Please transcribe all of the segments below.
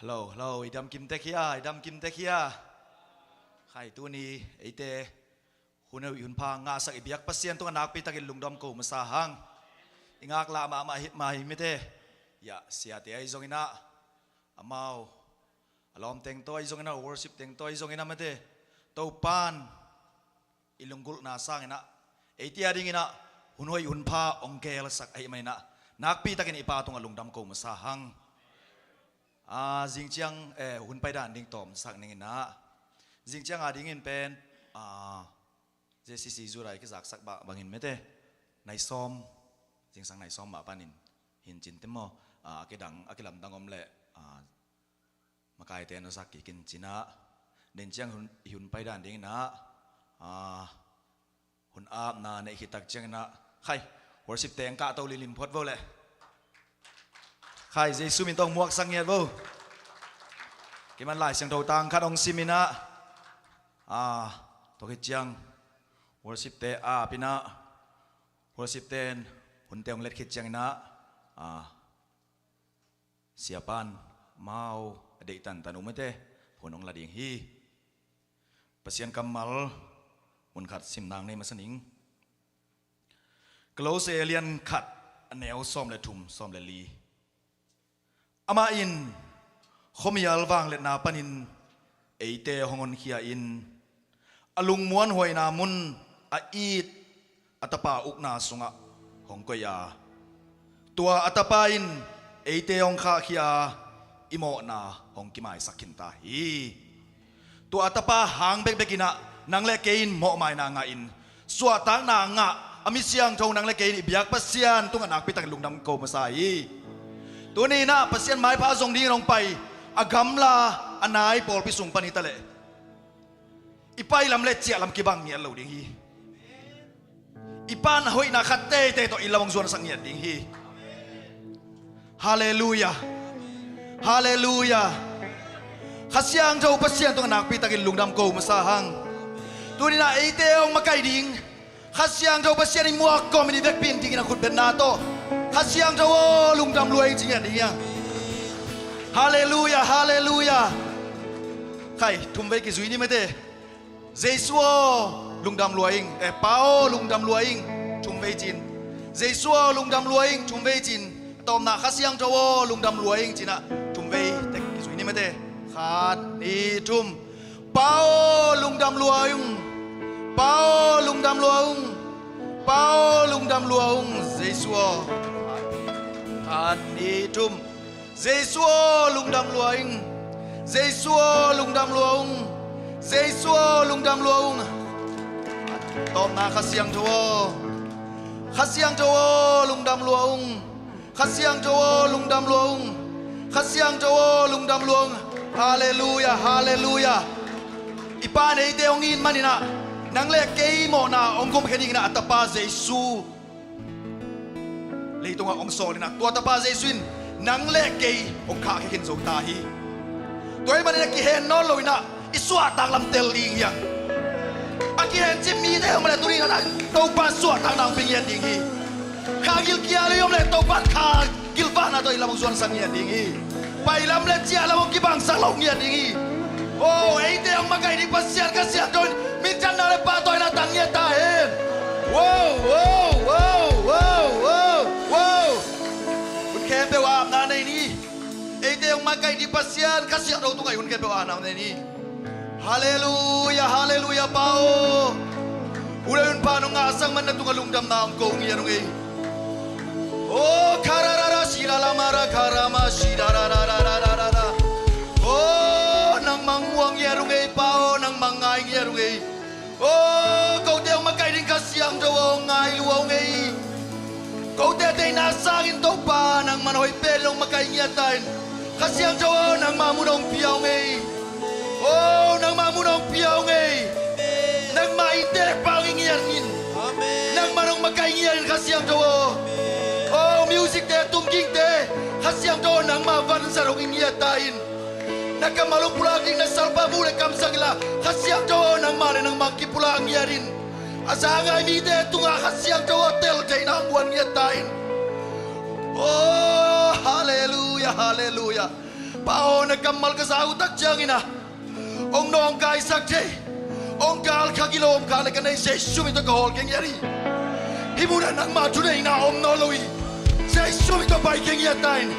ฮัลโหลฮัลโหลไอ้ดำกิมเตะขี้ไอ้ดำกิมเตะขี้ใครตัวนี้ไอ้เตะหุ่นเอาหุ่นพางงาสักไอ้เบียกปัสเซียนตัวนักปีตะกินลุงดำกูมาสาหังอีงากลามาหิมิเตะอย่าเสียเตะไอ้จงอินะอามาอารมณ์เต็งตัวไอ้จงอินะวอร์ชิปเต็งตัวไอ้จงอินะมิเตะตัวปานอีลุงกุลนาสังอินะไอ้เตี้ยดิ่งอินะหุ่นหอยหุ่นพาองเกลสักไอ้ไม่นะนักปีตะกินอีปาตรงลุงดำกูมาสาหังจิงเจียงหุ่นไปด่านดิ่งตอมสักหนึ่งนะจิงเจียงดิ่งอินเป็นเจสิซีจูไรก็สักบางหินไม่เต้ในซ้อมจิงสังในซ้อมมาปานินหินจินเต็มมออากิลำดังอมเละมากายเตนสักกินจินะเดินเจียงหุ่นไปด่านดิ่งนะหุ่นอาบนาในขิตักเจียงนะใครวอร์ชิปเตงกะเตาลิลิมพอดโวเลยใครเจสุมินต้องมวกสังเงียดโวกิมันหลายเสียงโตตังคัดองซิมินะตัวกิจังวอร์ชิปเตปินะวอร์ชิปเตนหุ่นเตงเล็ดกิจังนะเสียปันเมาเด็กตันตันุไม่เตหุ่นองลาดิงฮีเปเซียนกัมมัลหุ่นขัดซิมนางในมัสนิงกลอเซเลียนขัดแนวซ้อมและทุ่มซ้อมและลีอามาอินขมีอัลวังเล็ดนาปนินเอเตหงอนขียอินอลุงม้วนหวยนามุนอีดอัตปาอุกนาสุงะหงกยาตัวอัตปาอินเอเตหงขาขียอิโมนาหงกิมายสักขินตาฮีตัวอัตปาหางเบกเบกินะนางเล็กเกินโมไม่นางอินสวดตางนางะอมิเซียงทงนางเล็กเกินบิยากปัสเซียนตุงนักไปตักลุงดำโกมาใส่ตัวนี้นะปัสเซียนไม้พาทรงดีลงไปอากำลาอันไหนปอลพิสุงปนิตะเลอีไปลำเล็ดเจียลำกิบังเงียนเหล่าดิ่งฮีอีปานหอยนักขัดเตะต่ออิลวังส่วนสังเงียนดิ่งฮีฮาเลลูยาฮาเลลูยาขัดเสียงเจ้าปัสเซียนตัวนักปีตะกินลุงดำโกมาสาหังตัวนี้นะไอเตองมาไกดิ่งขัดเสียงเจ้าปัสเซียนอิมัวก็ไม่ได้เด็กปีนที่กินขุดเป็นนาโตขัดเสียงเจ้าลุงดำรวยจริงอย่างนี้ฮาเลลูยาฮาเลลูยาใครทุ่มไปกี่สุยนี่ไม่เต้เจสัวลุงดำรวยอิงเปาลุงดำรวยอิงทุ่มไปจินเจสัวลุงดำรวยอิงทุ่มไปจินตอมนาขัดเสียงเจ้าลุงดำรวยอิงจินะทุ่มไปแต่กี่สุยนี่ไม่เต้ขาดนี่ทุ่มเปาลุงดำรวยอิงเปาลุงดำรวยอิงเปาลุงดำรวยอิงเจสัวขาดนี่ทุ่มเจสัวลุงดำรวยอิงเจสัวลุงดำรวยอิงเจสัวลุงดำรวยอิงตอบนาขัดเสียงทัวขัดเสียงทัวลุงดำรวยอิงขัดเสียงทัวลุงดำรวยอิงขัดเสียงทัวลุงดำรวยอิงฮาเลลูยาฮาเลลูยาอีปานเอเดองอินมันนี่นะนังเล็กเกยโมนาองค์กรมแค่นี้นะอัตปาเจสุเลยตรงองค์โซนี่นะตัวอัตปาเจสุนนังเล็กเกยองค์ข้าแค่เห็นโซตาฮีตัวไอ้มันเนี่ยกี่เห็นนอนลอยนะอิสวาตังลำเตลลิงยังอากี่เห็นจิมมี่เดียวมันเลยตัวนี้นะตัวปันสวดตังนางเป็นยันดิงฮีข้ากิลเกียร์เลยยมเลยตัวปันข้ากิลฟ้านะตัวอีลำมงส่วนสังยันดิงฮีไปลำเล็ดเจียลำมงกีบังสังลงยันดิงฮีโอ้ไอ้เดียวมาไกลดิปัสเซียนกัสเซียนโดนมิจันนาเลปาตัวอีน่าตังยันตาเห็นว้าวว้าวว้าวว้าวว้าวว้าวคุณแค่ไปว่านาในนี้ไอ้เดียวมาไกลดิปัสเซียนกัสเซียนเราตัวไงคุณแค่ไปว่านาในนี้ฮาเลลูยาฮาเลลูยาเปาอุเรนพานงอาสังมันนั่งตัวลุงดำน้ำโกงยันงโอ้คาราราชิลาลามาราคารามาชิราราราราราราราโอ้นังมังวงยันงเปานังมังไงยันงโอ้เขาเดียวมาไกลดิกัสเซียนตัวไงลวงเขาเดียวน่าสังอินตัวปานังมันหอยเป็ดลงมาไกลยันตันกัสเซียนตัวนังมามุนองเปียวโอ้นังมามุนองเปียวนังมาอินเตอร์ปางิยันงินนังมาลงมาไกลยันกัสเซียนตัวโอ้มิวสิกเตตุ้มกิ้งเตกัสเซียนตัวนังมาวันสรุปยันตันนักมาลงpulang ding nasal babu le kam sagla khasyang jo nang mare nang mangki pulang yarin asanga mi de tunga khasyang jo hotel jai nang buan yatain oh haleluya haleluya Pao na kamal ka sa utak diyang ina. Ong noong ka isakte. Ong kal kagilom ka na kanay sa sumito kahol keng yari. Himunan ang matunay na om nolowi. Sa sumito bay keng yatain.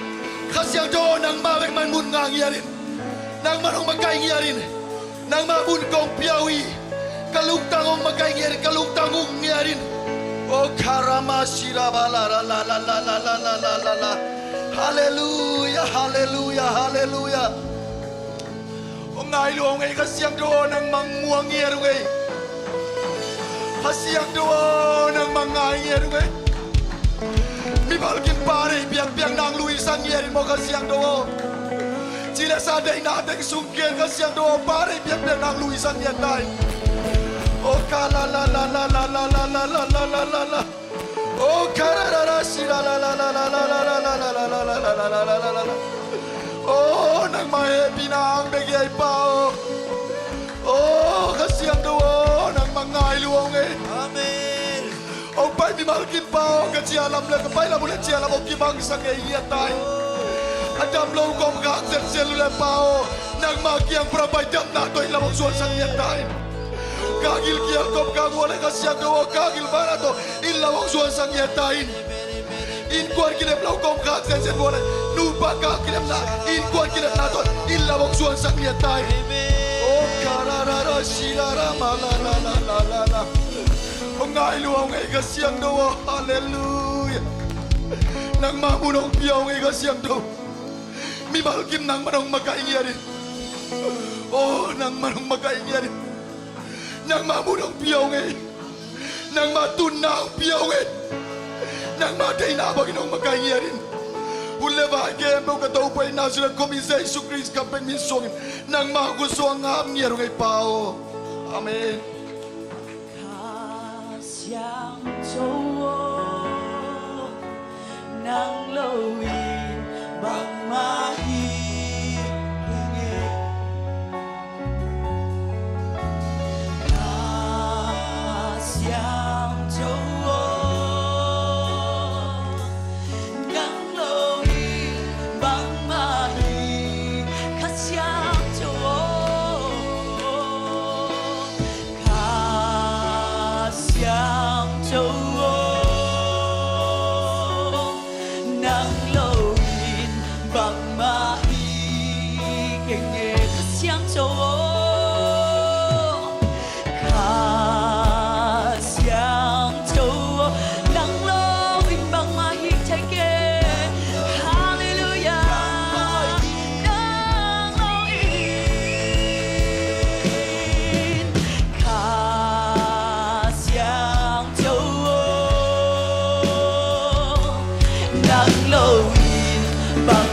Kasyang doon ang mawag man mun ngang yarin. Nang manong magkaing yarin. Nang mabun kong piyawi. Kalugtang ong magkaing yarin. Kalugtang ong yarin. O karama shiraba la la la la la la la la la la. Hallelujah, hallelujah, hallelujah. Ong ngay luong ay kasyang doon ang mangmuang iyarungay. Kasyang doon ang mga iyarungay. Mibalkin pare, biang-biang nang luisang iyarin mo kasyang doon. Sila saday nating sungkir kasyang doon pare, biang-biang nang luisang iyarin. O kala la la la la la la la la la la la la. Oh kararara sila la la la la la la la la la la la la la la la la la. Oh nang mahappy na ang bigay pa oh kasiyang doon ang mga iluong Amen. Oh pa'y bimalkin pa kasi alam lang kapay lang muna siya alam o kimang sa ngayatay. Adam lo kong kakser selula pa nang magyang prabay dam na to'y lamang suwan sa ngayatay. Kagil kiyal kom kagwala kasyang doon kagil para to ilawang suwan sang yatain. Inkuan kilem law kom kaksen selula nupa kakilem na inkuan kilem na to ilawang suwan sang yatain. Oh kararara shilara malala la la la la. Oh ngay luwang ay kasyang doon hallelujah. Nang mamunong piyaw ay kasyang doon. Mimalkim nang manong magkaingyarin. Oh nang manong magkaingyarin. Nang mamunong piyaw ngay. Nang matunang piyaw ngay. Nang matay na ba ginong magkaingyarin. Uleva again mo kataupay na sila komisa Isu Christ kapag minsongin. Nang magusto ang amniyaro ngay pao. Amen. Kasyang jowo nang lawin bang mahihingi. Kasyang jowo nang lawin bang mahihingi. Kasyang jowo kasyang jowo nang lawin bang mahihingi. Kasyang jowo kasyang jowo nang lawin bang mahihingi. Hallelujah nang lawin kasyang jowo nang lawin bang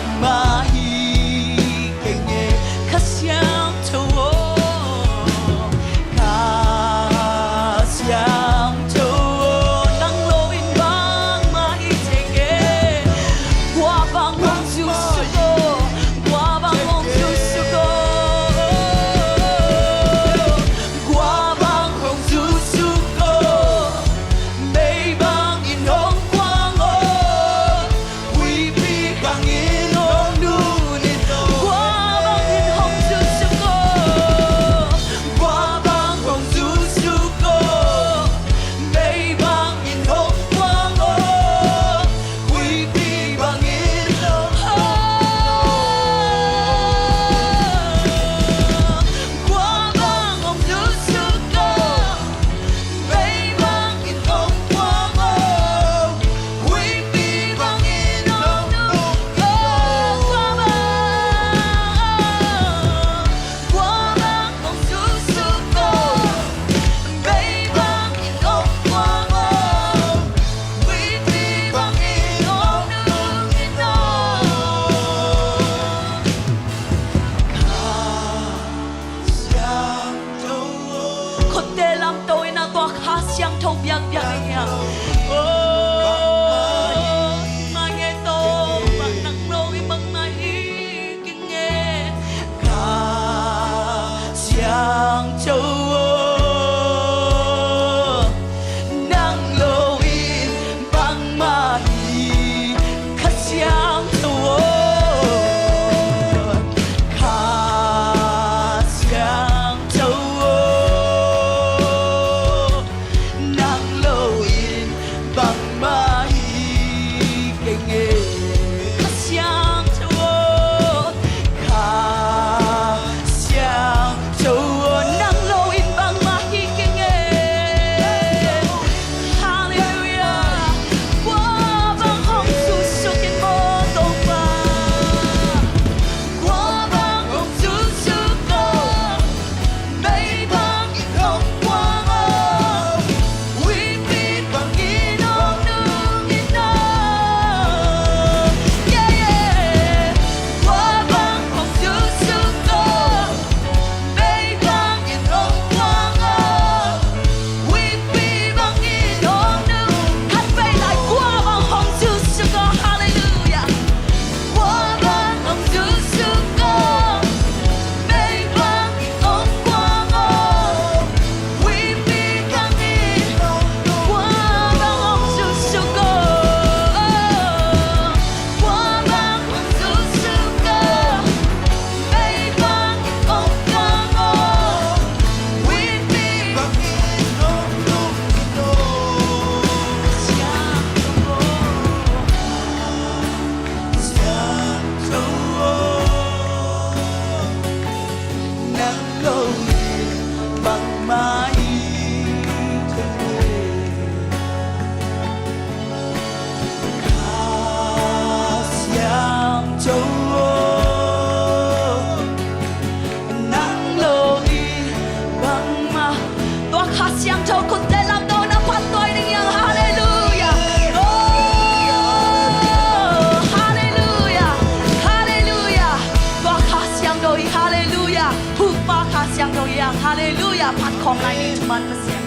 ของลายนี้ทุมันประเสียง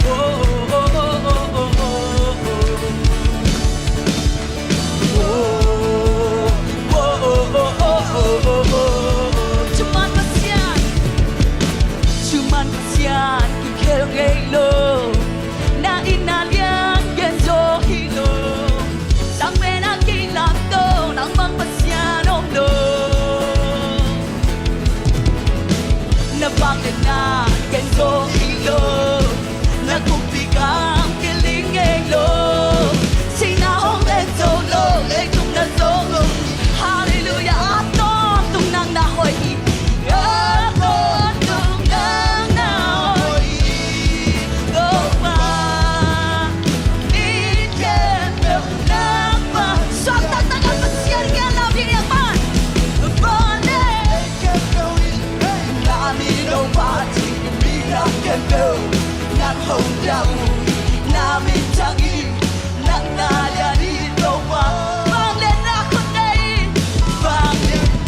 โอ้โอ้โอ้โอ้โอ้โอ้โอ้โอ้โอ้โอ้โอ้โอ้โอ้ทุมันประเสียงทุมันประเสียงกินแค่ไงโลนาอินาเลียนเย็นโซฮิโลสังเวนักกินลำโตนังบังประเสียงน้องโลna bakit na ganito hilo nagpupigang kilingelo sinahong leto lo letong na solo hallelujah aton tung nang nahoy aton tung nang nahoy go pa itendo nang pa sa tatagal pa siya rin ang labing yang man Namin pati bilang kendo nang hongdaw namin tangi nang nalari lowa banglen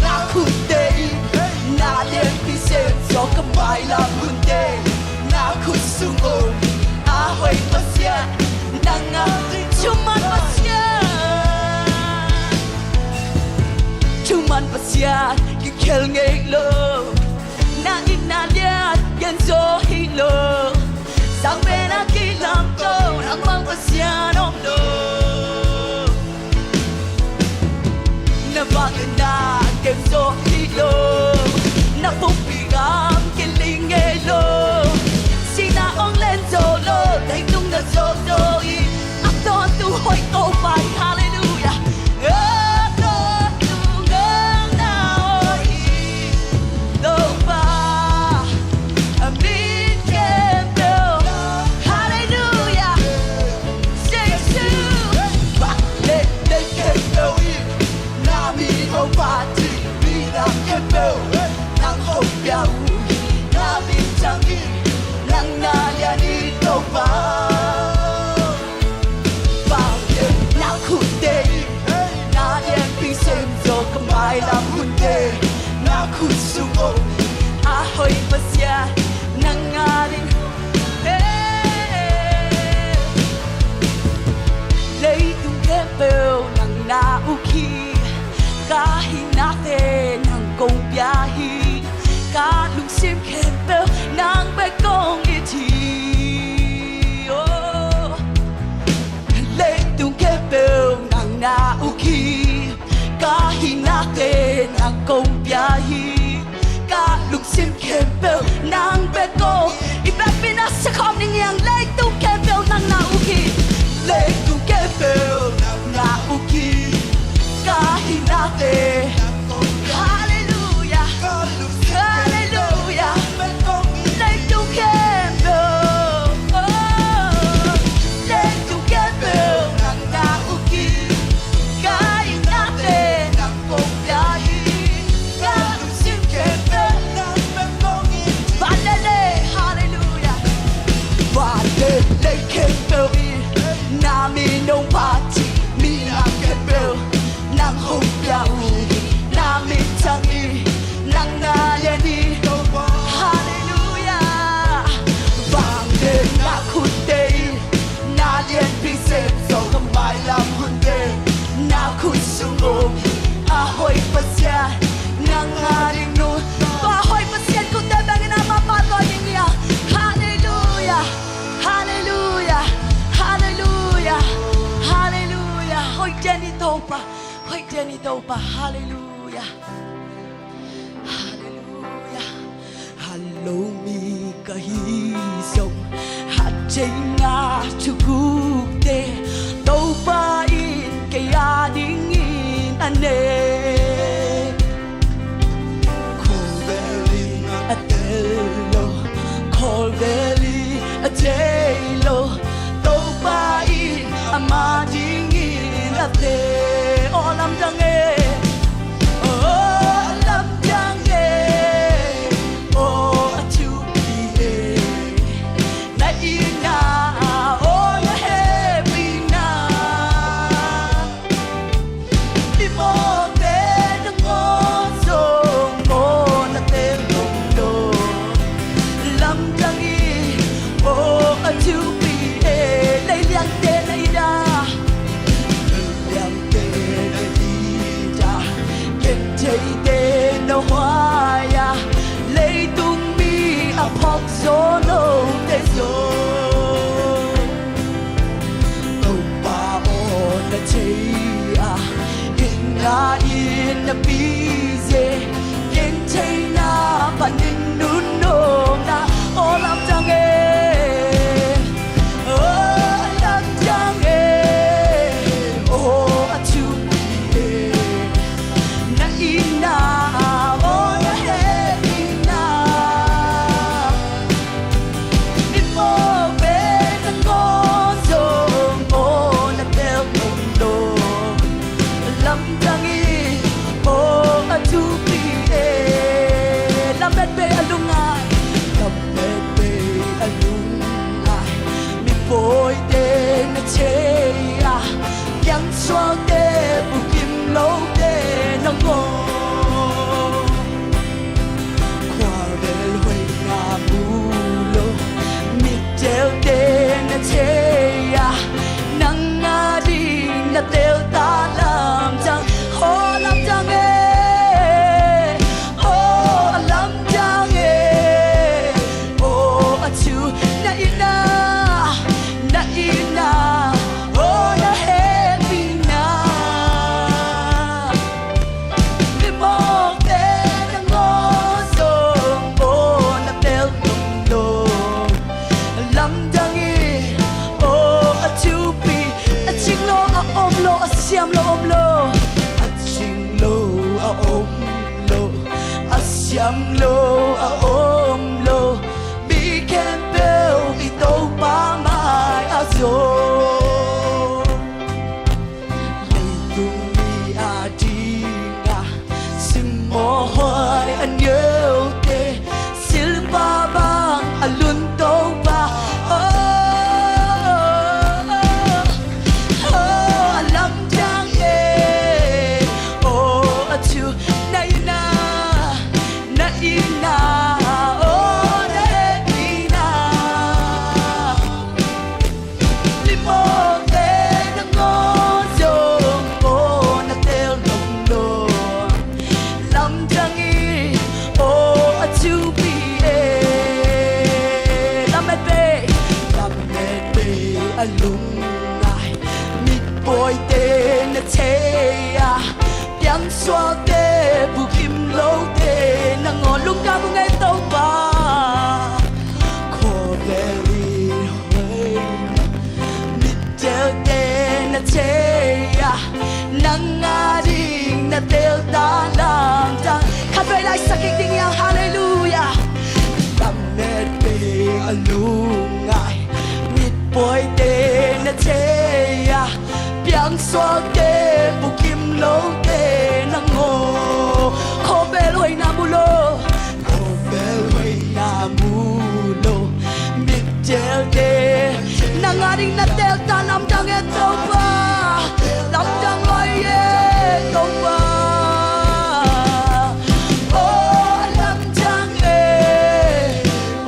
ako day nalim pisem so kamay lang kunde nakusungo ahoy pasya nang cuman pasya kikel ngay lo na inaliat yan so hilo sang mena kilam to ang mang pasyanong do na bakit na yan so hilo na pupigam kilingelo sinaong lenso lo dahil nung nasosoi ako tuhoy ko pa hallelujah Pati bilang kebo nang hopyaw namin tangi nang nalyan ito pa bakit nakutay nalyan pisem so kamay lang kundi nakusungo ahoy pasya nang aring Leitung kebo nang nauki kahit natin ang kong biyahe kalungsim kempel ng bagong iti Leitung kempel ng nauki kahit natin ang kong biyahe kalungsim kempel ng bagong ibang pinasakom niyang leitung kempel ng nauki Leitung kempel ng nauki kahit natin Hallelujah Hallelujah Leitung kempel Leitung kempel ng nauki kahit natin ang pagbiyahe kalusin kempel ng bagong iti Valele Hallelujah Valele kempel namin ang pati milang kempel nang hongyaw namin tangi nang nalyani Hallelujah Bangin nakuday nalyan pisem so kamay lang hunde nakusungo ahoy pasya nang aring no ahoy pasya kung dabangin ang mapatoy niya Hallelujah Hallelujah Hallelujah Hallelujah Hoy janito pa Hoy janito pa Hallelujah Hallelujah Hello mi kahisong Hatay nga chugugde Tau pain kaya dingin ane Kolbeli atelo Kolbeli atelo Tau pain ama dingin ate Olam jange Olam jange Oh atupi Na ina Oh na heavy na Imo te ng oso mo na bize kenteina panin nuno na olam jange olam jange oh achu na ina oh na ina ni mo be na ko so oh na tel mundo lam jangi oh achu pi lam be alungai lam be alungai mi poi de na che ya yang suang de bu kim lo de na ngo kwa del hui na bu lo mi del de na che ya nang nga di na del ta lam jang ho lam jang ho lam jang ho achu na ina oh na happy na mi mo de na ngo so oh na tel mundo lam jang oh achu pi aching lo a om lo a siam lo om lo aching lo a om lo a siam lo a om lo mi can build mi to pa mai a so mi tu mi a dinga sim mo hoài an yêu te sil pa bang alun to pa lam jang oh achu na ina oh na ina limo te na ngo so oh na tel mundo lam jang oh achu pi lam be alung ngai mi boy te na che ya yang so te bu kim lo te na ngo lung ka bu ngai to ba ko very way mi del te na che ya nang nga ding na tel ta lam ta kha doi lai saking ding yang hallelujah lam net be alung ngai mi boy te na che ya piang so te bu kim lo te na ngo ko be loi na mu lo ko be loi na mu lo mi del te na nga ding na tel ta lam jang e to ba lam jang loi e to ba oh lam jang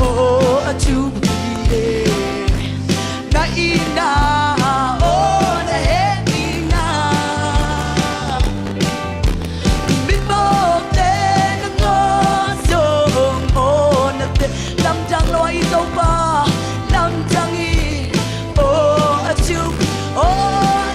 oh achu pi na ina oh na ina mi mo te na ngo so oh na te lam jang loi to ba lam jang oh achu oh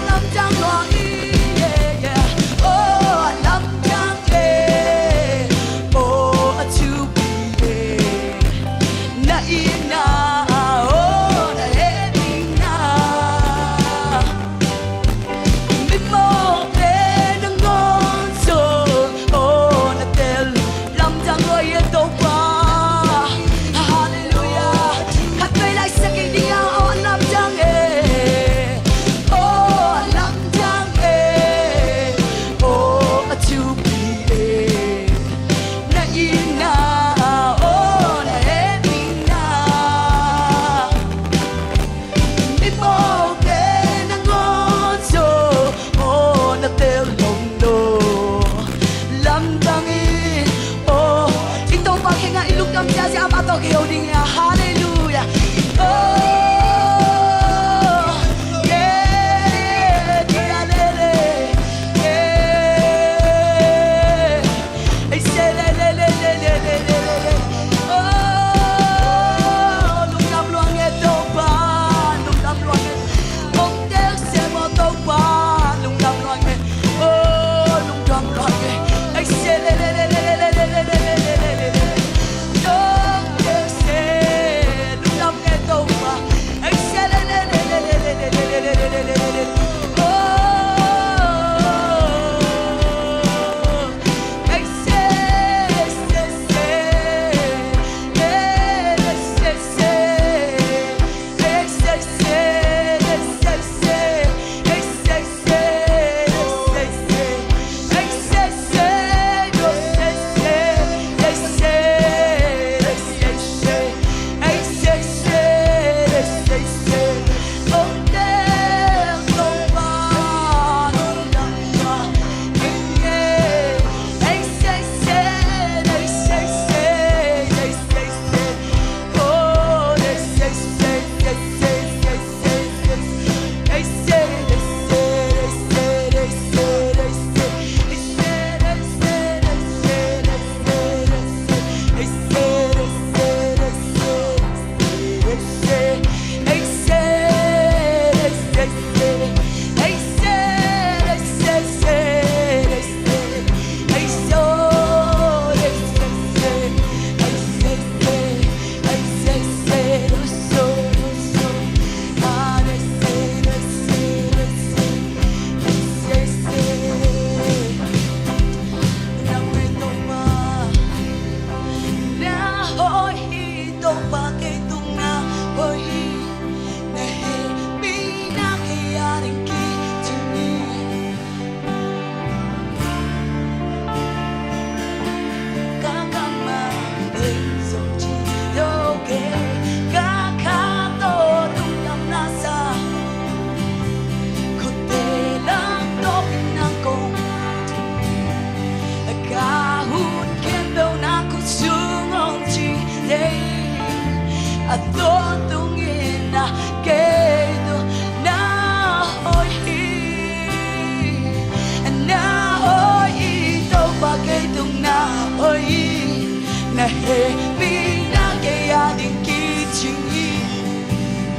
hệ vì đã kể gia đình kỳ trình ý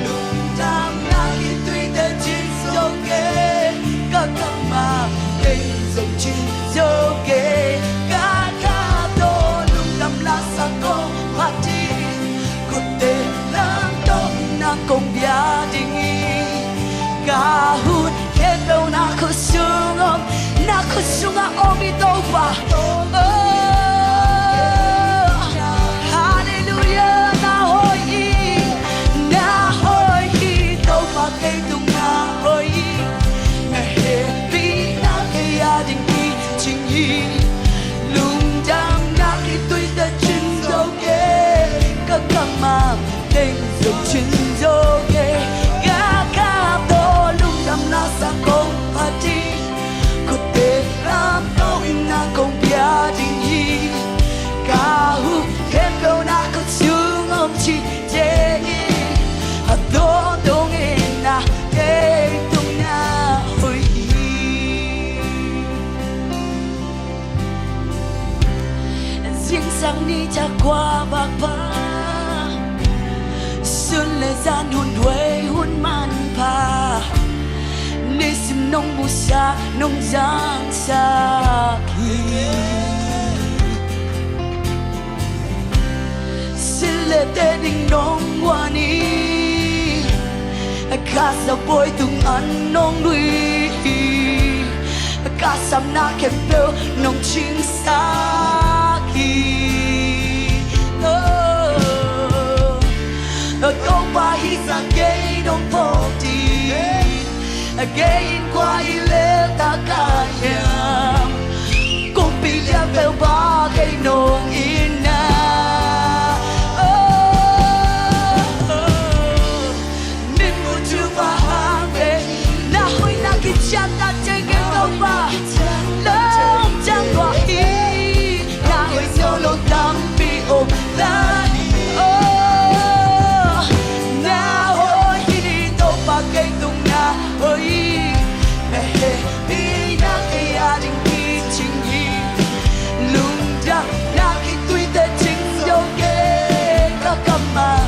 lúc tam đã khi tuy ta chính dấu ghê các thằng mà tình dòng chính dấu ghê các ca tô lúc tam la sa cô phát đi có thể làm tốt na công gia đình ý cả hút hết đâu na khơi sương ôm na khơi sương à ôm đi đâu và hallelujah na hoi đâu mà cây tung na hoi hệ vì na cây gia đình đi chính ý lung đam na khi tôi ta chân dấu ghê các cam mà tên dấu chân dấu ghê gà cá to lung đam na sa công party có thể làm tôi na công gia đình ý cả hu hết đâu na có sương ôm chi dễ à đó đâu nghe na để tung na hồi riêng sang đi cha qua bạc ba xuân lệ gian hôn đuôi hôn man pa nê sim nông bu sa nông giang sa khi xin lệ tê đình nông hoa ni ca sa bôi tung ăn nông đuôi ca sam na kem bêu nông chính sa khi don't buy his gay don't party again qua ile ta kaya cũng bị leo theo ba cây nồng ina nên muốn chưa phá hàng về na hoi na cái chân ta chơi cái câu ba lớn chẳng qua hi na hoi solo tâm bị ôm lại cây tung na ơi mẹ đi na cây gia đình đi chính ý lung ra na khi tuy ta chính dấu ghê các cam mà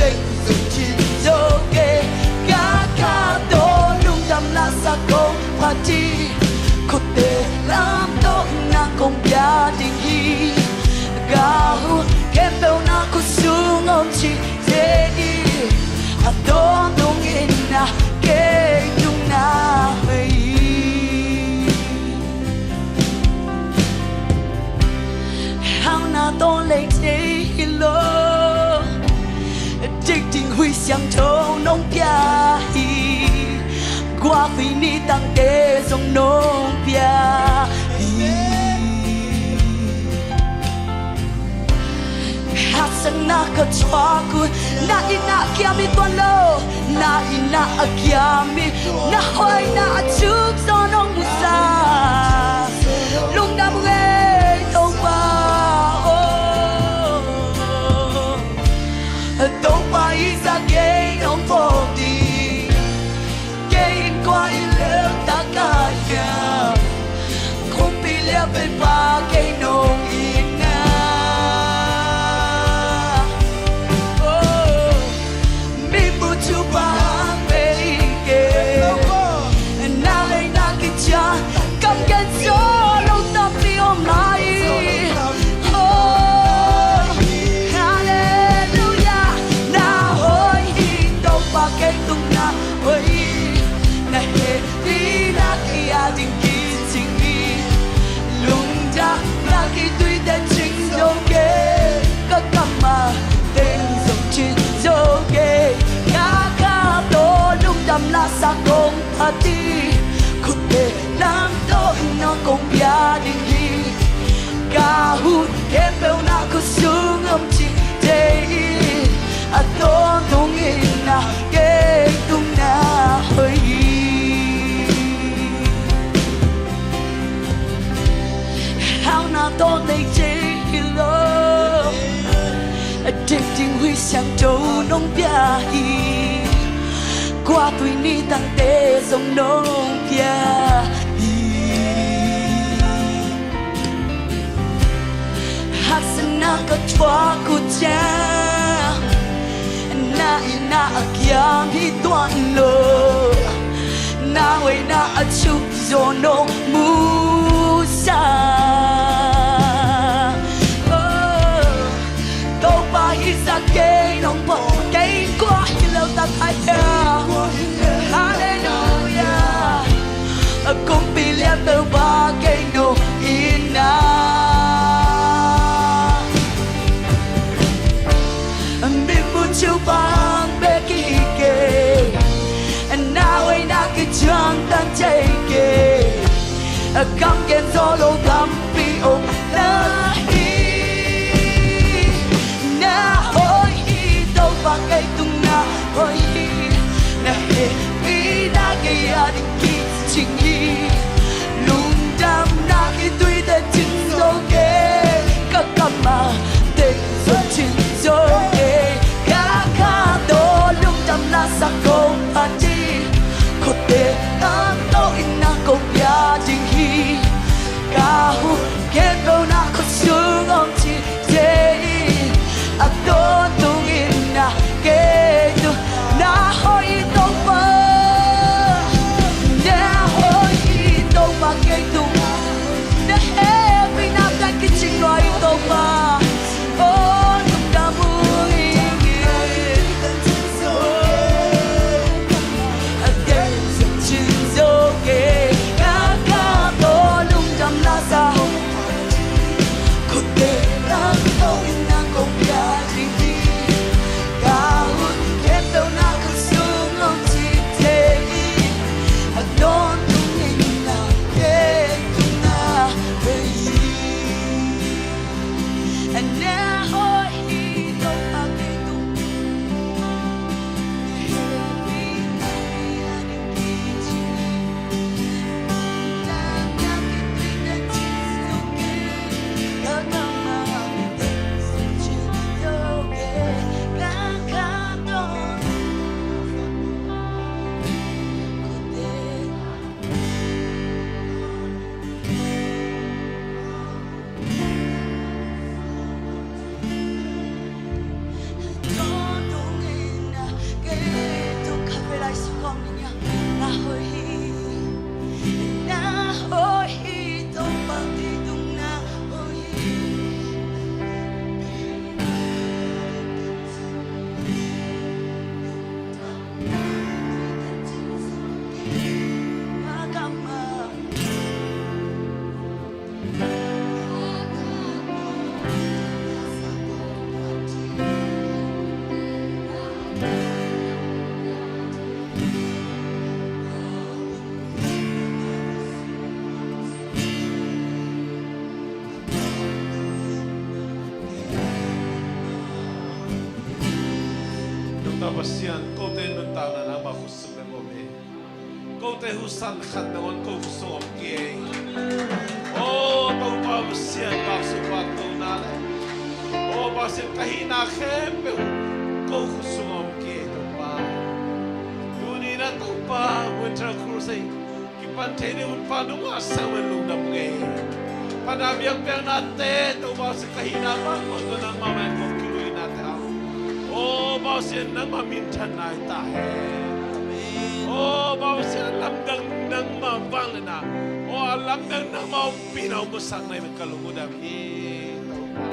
tình dùng chính dấu ghê các ca tô lung đam la sa công party có thể làm tốt na công gia đình ý gạo kem bèo na có xuống ôm chị dễ đi à đó đâu nghe na kê tung na hơi hao na to lấy thế lo trích tình huy sang châu nông bia qua phi ni tăng tê dòng nông bia sang na ka chwaku na ina kiami tolo na ina kiami na hoi na chuk so nong musa lung dam ge tong pa isa ge nong po di ge in kwa ile ta ka ya không bị leo bên ba ge nong la sa công party có thể làm tốt nó công gia đình đi cả hút hết bèo na có sương âm chị đây à tôi tung in na kê tung na hơi hao na tôi đây chơi lo trích tình huy sang châu nông bia qua tuổi ni tăng tê dòng nông kia hát sinh na có chúa của cha na ina akia hi tuan lo na we na chu zono musa đâu ba hi sa ke nong po ke qua hi lâu ta thay hallelujah cũng bị liệt từ ba cây nụ ina biết muốn chiếu vang bé kỳ kề na ơi na cái trang tan chạy kề cam kén gió lô cam bị ôm na hi na ôi đâu ba cây tung na ôi na he vì na cái đình kỳ chính hi lung đam na cái tuy ta chính dấu kê các cam mà tình rồi chính dấu kê các ca đô lung đam na sa công anh đi có thể ăn tôi na công ya chính hi ca hu kết đâu na có sướng ông chỉ thế à tôi tung in na kê tu na hoi đâu mà cây tung đã hết vì nam đang cái trình loài tàu mà ôi lúc đã mưa để dừng chân dấu kề cá cá to lung đắm lá sao có thể đang tôi đang cùng nhà đi cá hút hết đâu na không xuống ông chỉ thế đón and now Basian kau te nuntang na nama khusuk na kome kau te husan khat na on kau khusuk om kiai oh kau pa basian baksu pak kau na le oh basian kahina khempe kau khusuk om kiai to pa duni na to pa winter cruise ki pan te ni un pa nu ma sa wen lu dam nge pada biang biang na te to basian kahina pa ko to nang ma ma ko kilui na te oh bao sen nang ma min than nai ta he oh bao sen lam dang nang ma wang le na oh lam dang nang ma pi na mo sang nai me kalungu da hi to pa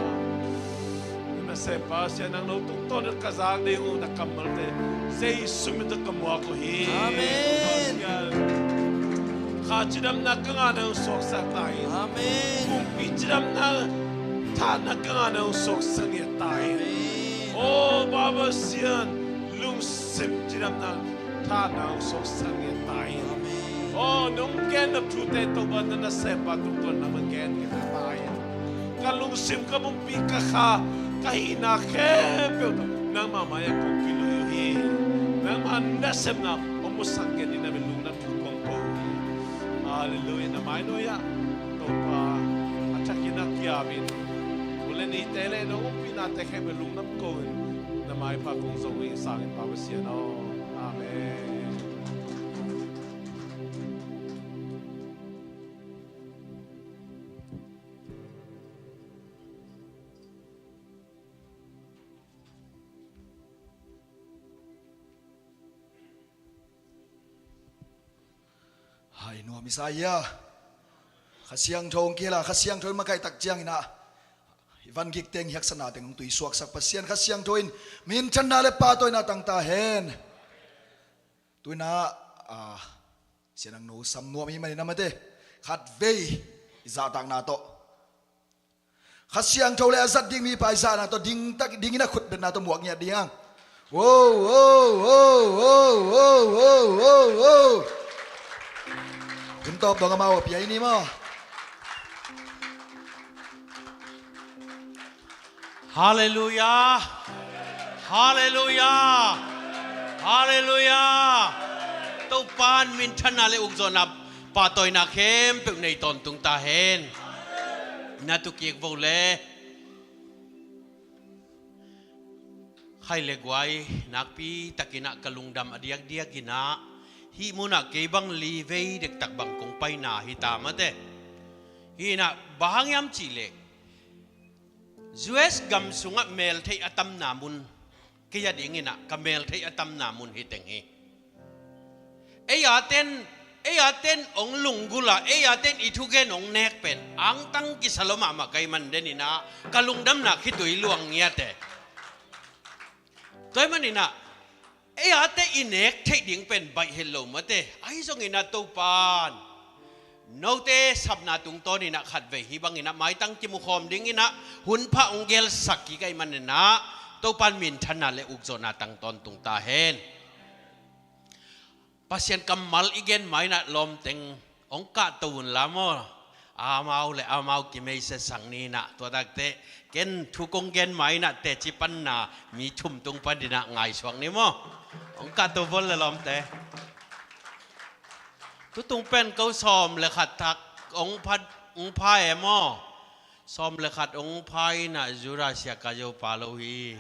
na se pa sen nang no tu to na kazak de u na kamal te sei sumit ka mo ko hi amen kha chidam na ka nga na sok sa tai amen kum pi chidam na tha na ka nga na sok sa ni tai oh Baba Sian lung sim jiram na tha na sok sang ye tai oh nung ken na pute to ba na se ba tu to na man ken ke tai ka lung sim ka mung pi ka kha ka hi na khe pe to na ma ma ya ko ki lu hi na ma na sem na o mo sang ke ni na lung na tu kong ko hallelujah na mai no ya to pa achakina kya bin ni tele no pina te ke belung nam ko na mai pa kong so wi sang pa wa sia no amen hai no misaya khasiang thong kila khasiang thoi makai tak chiang ina ivan gik teng hyak sana teng tui suak sak pasian khasiang thoin min channa le pa toina tang ta hen tuina sianang no sam no mi mani namate khat vei za tang na to khasiang thole azat ding mi pai za na to ding tak ding ina khut ben na to muak nya diang wo wo wo wo wo wo wo wo kun top dong mau pi ai ni mo Hallelujah. Hallelujah. Hallelujah. Tâu pan min chân nà lệ ục dồn nạp bà tôi nà khem biểu này tồn tung ta hên nà tu kiek vô lệ khai lệ guay nạc pi takina kalung dam adiak dia gina hi muna kay bang li vei dek tak bang kung pay na hi tama de hi na bahang yam chi lệ Zues gam sunga mel thay atam namun kaya dingin na kamel thay atam namun hiteng hi Ayaten ong lunggula ayaten itugen ong nekpen ang tang kisaloma makay man denina kalungdam na kitoy luang ngiyate toy manina ayate inek thay ding pen bay hello mate ay song ina topan Note sab na tung to ni na khat ve hi bang ina mai tang ki mu khom ding ina hun pha ongel sakki kai man na to pan min thana le uk zona tang ton tung ta hen pasien kamal igen mai na lom teng ong ka tun la mo amau ki mei se sang ni na to dak te ken thu kong gen mai na te chi pan na mi thum tung pan dina ngai swang ni mo ong ka to vol le lom te tu tung pen câu xòm le khát thắc ông phai em mo xòm le khát ông phai na jura sia ka jo palohi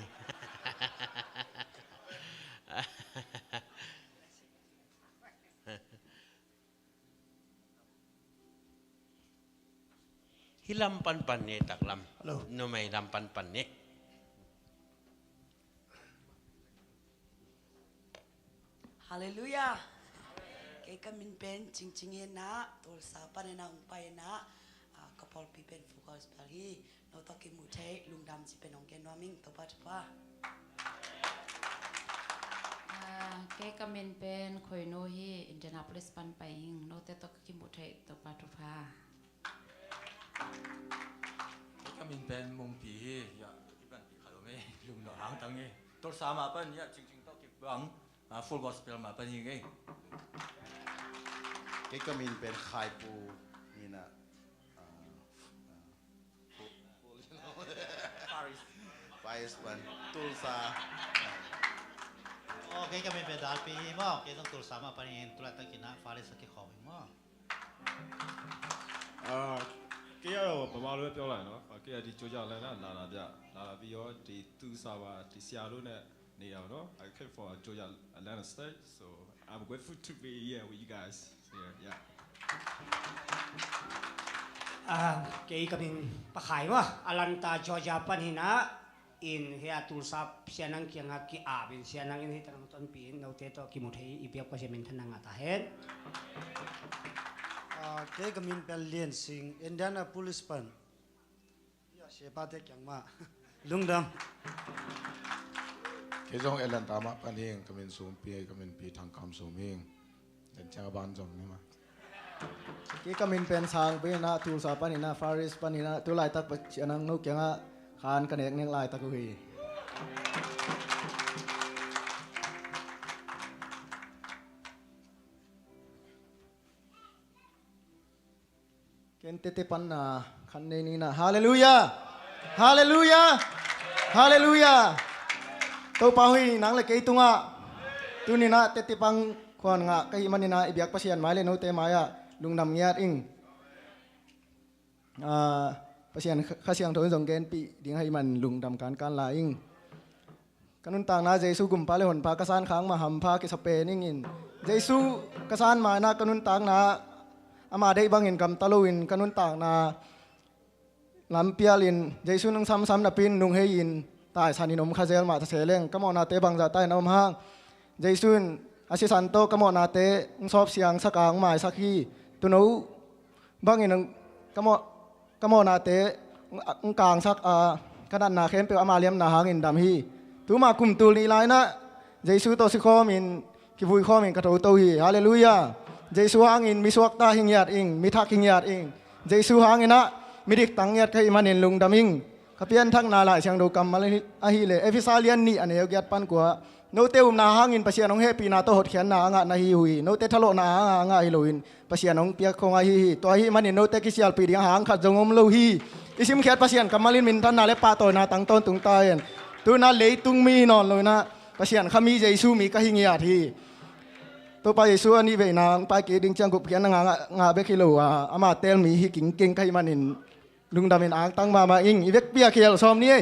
hilam pan ni tak lam no mai lam pan ni Hallelujah cái kamin pen ching ching na tol sa panena ung pai na kapol pi pen focus pari no to ki mu thai lung dam si pen ong ken noming to pa cái kamin pen khoi no hi Indianapolis pan paing no te to ki mu thai to pa kamin pen mong pi ya iban pi khalo me lung no hang tang nge tor sa ma pan ya ching to ki bang full gospel ma pan hi nge cái kamin pen khai pu ni na Paris pan tulsa cái kami pedal pi mo cái tong tulsa ma pa ni tulat ta kina Paris sa ki khaw mo cái đó bà bao lâuပြောlại nó cái đi chỗ giờ lại là bây giờ đi tu sa và đi xia luôn nè nhiều nó I came for chỗ giờ Atlanta State so I'm grateful to be here with you guys here cái mình bắt khai mà Atlanta Georgia panhina in hea tulsa sianang kianga ki abin sianang in hitanang ton pin no te to ki muthei ipiak pa semin thananga ta hen cái mình pen liên sing Indianapolis pan ya sepa te kyang ma lungdam cái dòng Atlanta ma pan hing kamin sum pi thang kam sum hing den chang ban jong ni ma cái kamin pen sang pe na tulsa panina Faris panina tu lai tak pa anang no kyanga khan kanek nek lai tak hui ken tete pan na khan nei ni na hallelujah hallelujah hallelujah to pa hui nang le kei tunga tu ni na tete pang khon nga kai manina ibyak pasian mai le no te maya lungnam ngiat ing pasian khasiang thoi jong gen pi ding hai man lungdam kan la ing kanun tang na jesu gum pa le hon pa kasan khang ma ham pha ki sape ning in jesu kasan ma na kanun tang na ama dei bangin kam taluin kanun tang na lam pialin jesu nung sam na pin nung hein tai saninom khazel ma theleng kamona te bang za tai nam hang jesun asisanto kamona te sop siang sakang mai sakhi ตัวนู้บางอย่างก็มอนาเตะกลางสักขนาดนาเข้มเปลอามาเลียมนาหางอินดำฮีตัวมาคุมตัวนี้ไรนะเยซูตัวสิข้อมินกิบุยข้อมินกระโดดตัวฮีฮาเลลูยาเยซูหางอินมีสวกตาหิงยาดอิงมีทักหิงยาดอิงเยซูหางอินนะมีดิกตังยาดใครมันเห็นลุงดำอิงขเปียนทักนาลายเชียงดูกรรมมาเลยอาฮีเลเอฟิซาเลียนนี่อันเอวยัดปันกว่าโนเตอุมนาหางอินปัสยานองเฮปีนาโตหดเขียนนางะนาฮีหุยโนเตทะโลนาหางะฮิโลอินปัสยานองเปียคงอาฮีตัวฮีมันเห็นโนเตกิเซียลปีเดียหางขัดจงอมโลฮีอิสิมเขียดปัสยานกำมาลินมินทันนาเลปาโตนาตังต้นตุงตายตัวนาเลตุงมีนอนเลยนะปัสยานขามีเยซูมีกะหิงยาทีตัวไปเยซูอันนี้เวนางไปเกดิงจังกุบเขียนงาเบคิโลอามาเตลมีฮิกิงเก่งใครมันเห็นลุงดำเห็นอ่างตั้งมาอิงอีเวกเปียเขียลซ้อมนี่